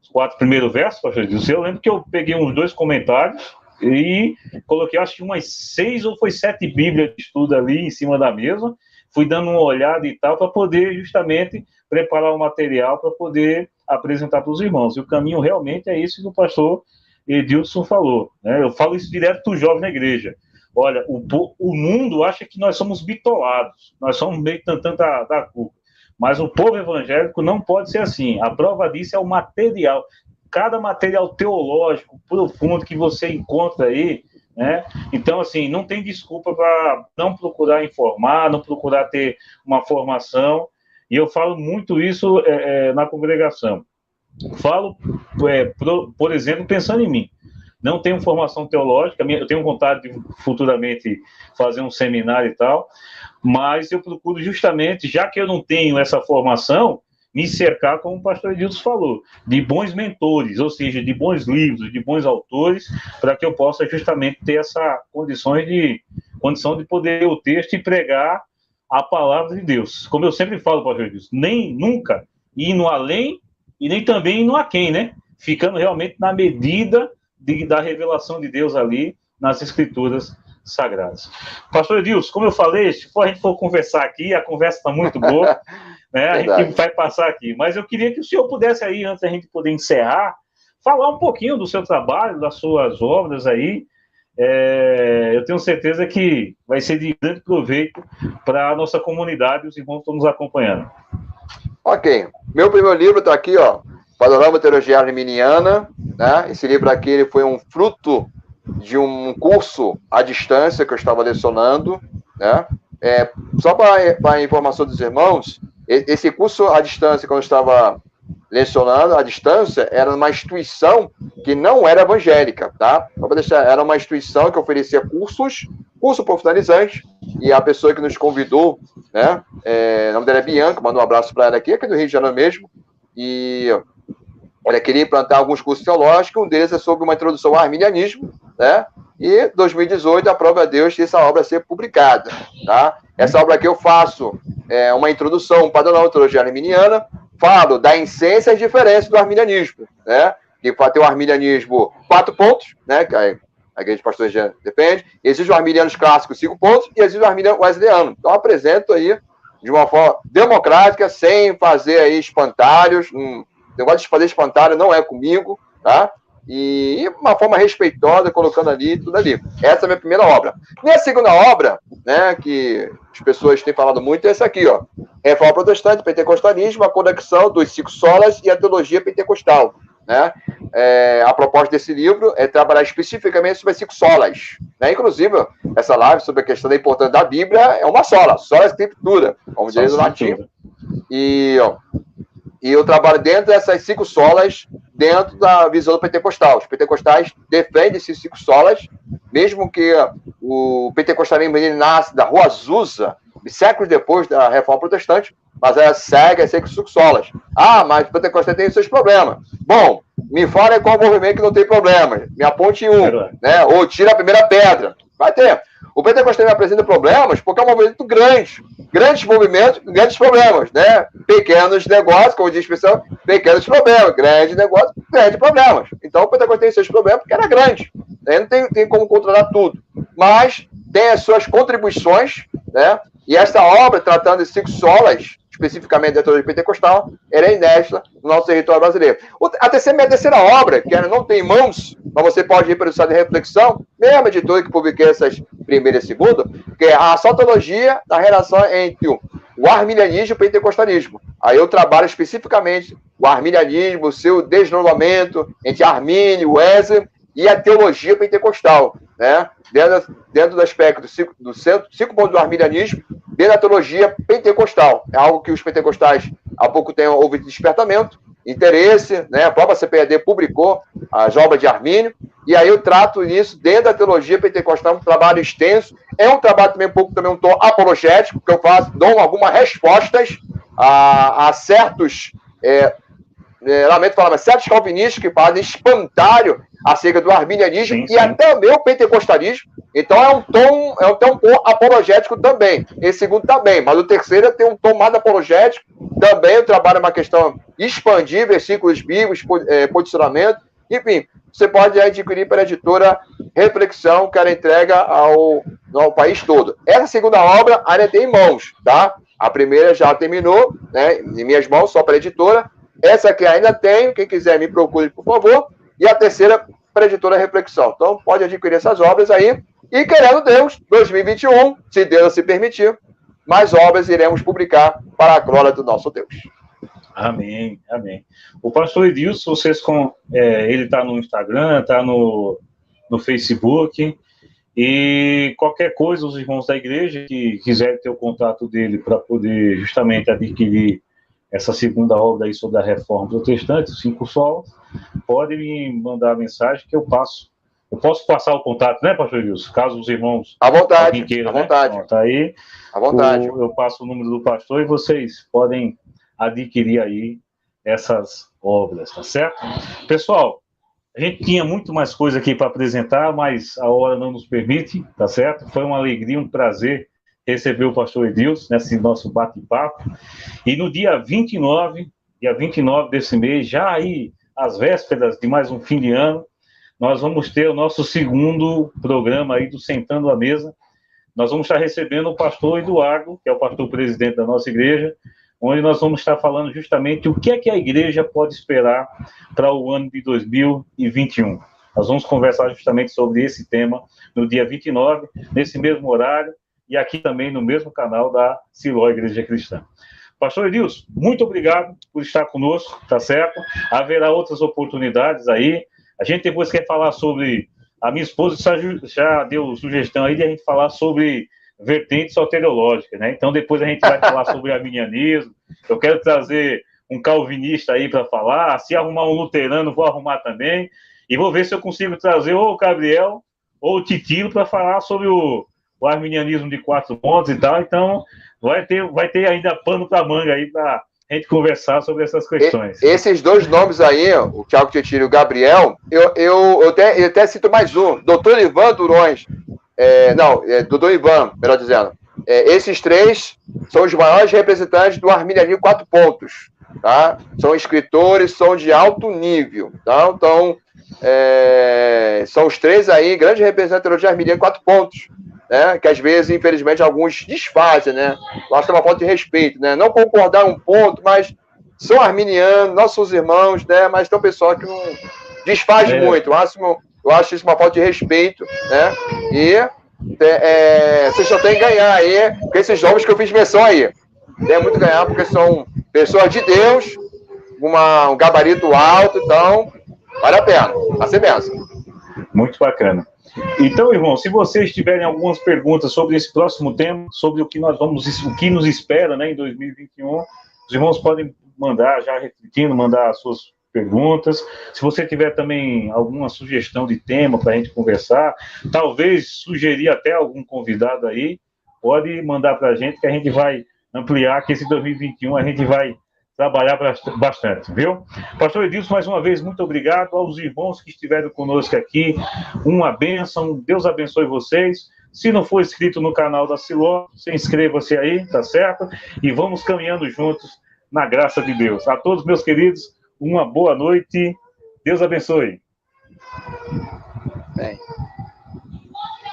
Os 4 primeiros versos, pastor Jesus. Eu lembro que eu peguei uns 2 comentários e coloquei, acho que umas 6 ou foi 7 Bíblias de estudo ali em cima da mesa, fui dando uma olhada e tal, para poder justamente preparar o material para poder apresentar para os irmãos. E o caminho realmente é esse que o pastor Edilson falou, né? Eu falo isso direto para os jovens na igreja. Olha, o mundo acha que nós somos bitolados, nós somos meio tantão da culpa. Mas o povo evangélico não pode ser assim. A prova disso é o material. Cada material teológico profundo que você encontra aí, né? Então, assim, não tem desculpa para não procurar informar, não procurar ter uma formação. E eu falo muito isso na congregação. Falo, por exemplo, pensando em mim. Não tenho formação teológica, eu tenho vontade de futuramente fazer um seminário e tal, mas eu procuro justamente, já que eu não tenho essa formação, me cercar, como o pastor Edilson falou, de bons mentores, ou seja, de bons livros, de bons autores, para que eu possa justamente ter essa condição de poder ler o texto e pregar a palavra de Deus. Como eu sempre falo, pastor Edilson, nunca indo além e nem também indo aquém, né? Ficando realmente na medida da revelação de Deus ali nas Escrituras Sagradas. Pastor Edilson, como eu falei, se a gente for conversar aqui, a conversa está muito boa, né? A gente vai passar aqui. Mas eu queria que o senhor pudesse aí, antes da gente poder encerrar, falar um pouquinho do seu trabalho, das suas obras aí. Eu tenho certeza que vai ser de grande proveito para a nossa comunidade e os irmãos que estão nos acompanhando. Ok. Meu primeiro livro está aqui, ó. Panorama Teologia Arminiana, né? Esse livro aqui ele foi um fruto de um curso à distância que eu estava lecionando, né? Só para informação dos irmãos, esse curso à distância, quando eu estava lecionando à distância, era uma instituição que não era evangélica, tá? Era uma instituição que oferecia curso profissionalizante, e a pessoa que nos convidou, né, o nome dela é Bianca, manda um abraço para ela aqui do Rio de Janeiro mesmo, e ela queria implantar alguns cursos teológicos, um deles é sobre uma introdução ao arminianismo, né? E 2018, aprove a Deus essa obra ser publicada, tá? Essa obra aqui eu faço uma introdução, um padrão teologia arminiana, falo da essência e diferença do arminianismo, né? Que tem o arminianismo 4 pontos, né? Que a igreja de pastores já depende. Existe o arminianos clássicos 5 pontos e existe o arminiano wesleyano. Então, eu apresento aí de uma forma democrática, sem fazer aí espantalhos. O negócio de fazer espantalho não é comigo, tá? E uma forma respeitosa, colocando ali, tudo ali. Essa é a minha primeira obra. Minha segunda obra, né, que as pessoas têm falado muito, é essa aqui, ó. Reforma Protestante, Pentecostalismo, a conexão dos 5 solas e a teologia pentecostal, né? A proposta desse livro é trabalhar especificamente sobre as 5 solas, né? Inclusive, essa live sobre a questão da importância da Bíblia é uma sola é escritura, como diz o latim. E eu trabalho dentro dessas 5 solas, dentro da visão do pentecostal. Os pentecostais defendem esses 5 solas, mesmo que o pentecostalismo ele nasce da Rua Azusa, séculos depois da Reforma Protestante, mas ela segue as 5 solas. Mas o pentecostal tem seus problemas. Bom, me fala qual movimento que não tem problemas. Me aponte um, né? Ou tira a primeira pedra. Vai ter. O pentecostal apresenta problemas porque é um movimento grande. Grandes movimentos, grandes problemas, né? Pequenos negócios, como diz a expressão, pequenos problemas. Grandes negócios, grandes problemas. Então, o pentecostal tem seus problemas porque era grande. Né? Não tem como controlar tudo. Mas tem as suas contribuições, né? E essa obra, tratando de 5 solas, especificamente da teologia pentecostal, ela é inédita no nosso território brasileiro. Minha terceira obra, que ela não tem mãos, mas você pode ir para o site de reflexão, mesmo editora que publiquei essas primeira e segunda, que é a sociologia da relação entre o arminianismo e o pentecostalismo. Aí eu trabalho especificamente o arminianismo, o seu desdobramento entre Armínio, Wesley e a teologia pentecostal, né? Dentro do aspecto dos 5 pontos do arminianismo, dentro da teologia pentecostal. É algo que os pentecostais há pouco tempo houve despertamento, interesse, né? A própria CPAD publicou as obras de Armínio, e aí eu trato isso dentro da teologia pentecostal, um trabalho extenso. É um trabalho também um tom apologético, que eu dou algumas respostas a certos, lamento falar, mas certos calvinistas que fazem espantalho acerca do arminianismo e até o meu pentecostalismo. Então é um tom apologético também. Esse segundo também, mas o terceiro tem um tom mais apologético. Também eu trabalho uma questão expandir versículos bíblicos, posicionamento. Enfim, você pode adquirir pela editora Reflexão, que ela entrega ao país todo. Essa segunda obra ainda tem em mãos, tá? A primeira já terminou, né, em minhas mãos, só para a editora. Essa aqui ainda tenho, quem quiser me procure, por favor. E a terceira para a editora Reflexão. Então, pode adquirir essas obras aí. E, querendo Deus, 2021, se Deus se permitir, mais obras iremos publicar para a glória do nosso Deus. Amém, amém. O pastor Edilson, ele está no Instagram, está no Facebook, e qualquer coisa, os irmãos da igreja que quiserem ter o contato dele para poder justamente adquirir essa segunda obra aí sobre a Reforma Protestante, os 5 solas, podem me mandar mensagem que eu passo. Eu posso passar o contato, né, pastor Edilson? Caso os irmãos... À vontade, queira, à vontade. Tá aí. À vontade. Eu passo o número do pastor e vocês podem adquirir aí essas obras, tá certo? Pessoal, a gente tinha muito mais coisa aqui para apresentar, mas a hora não nos permite, tá certo? Foi uma alegria, um prazer receber o pastor Edilson nesse nosso bate-papo. E no dia 29 desse mês, já aí às vésperas de mais um fim de ano, nós vamos ter o nosso segundo programa aí do Sentando à Mesa. Nós vamos estar recebendo o pastor Eduardo, que é o pastor presidente da nossa igreja, onde nós vamos estar falando justamente o que é que a igreja pode esperar para o ano de 2021. Nós vamos conversar justamente sobre esse tema no dia 29, nesse mesmo horário, e aqui também no mesmo canal da Siloé Igreja Cristã. Pastor Edilson, muito obrigado por estar conosco, tá certo? Haverá outras oportunidades aí. A gente depois quer falar sobre... A minha esposa já deu sugestão aí de a gente falar sobre vertente soteriológica, né? Então depois a gente vai falar sobre arminianismo. Eu quero trazer um calvinista aí para falar, se arrumar um luterano, vou arrumar também, e vou ver se eu consigo trazer ou o Gabriel ou o Titilo para falar sobre o arminianismo de 4 pontos e tal. Então, vai ter ainda pano para manga aí para a gente conversar sobre essas questões. Esses dois nomes aí, o Thiago Titilo e o Gabriel, eu até cito mais um, doutor Ivan Durões. Doutor Ivan, melhor dizendo. Esses três são os maiores representantes do arminianismo 4 pontos. Tá? São escritores, são de alto nível. Tá? Então, são os três aí, grandes representantes de arminianismo 4 pontos. Né? Que às vezes, infelizmente, alguns desfazem, né? Eu acho que é uma falta de respeito, né? Não concordar um ponto, mas são arminianos, nossos irmãos, né? Mas tem um pessoal que não desfaz muito. Eu acho isso uma falta de respeito, né? E vocês só tem que ganhar aí com esses nomes que eu fiz menção aí. Tem muito a ganhar, porque são pessoas de Deus, um gabarito alto, então vale a pena. A ser benção. Muito bacana. Então, irmão, se vocês tiverem algumas perguntas sobre esse próximo tema, sobre o que nos espera, né, em 2021, os irmãos podem mandar, já repetindo, mandar as suas perguntas. Se você tiver também alguma sugestão de tema para a gente conversar, talvez sugerir até algum convidado aí, pode mandar para a gente, que a gente vai ampliar, que esse 2021 a gente vai trabalhar bastante, viu? Pastor Edilson, mais uma vez, muito obrigado aos irmãos que estiveram conosco aqui, uma bênção, Deus abençoe vocês. Se não for inscrito no canal da Siló, se inscreva-se aí, tá certo? E vamos caminhando juntos na graça de Deus. A todos, meus queridos, uma boa noite, Deus abençoe. Bem.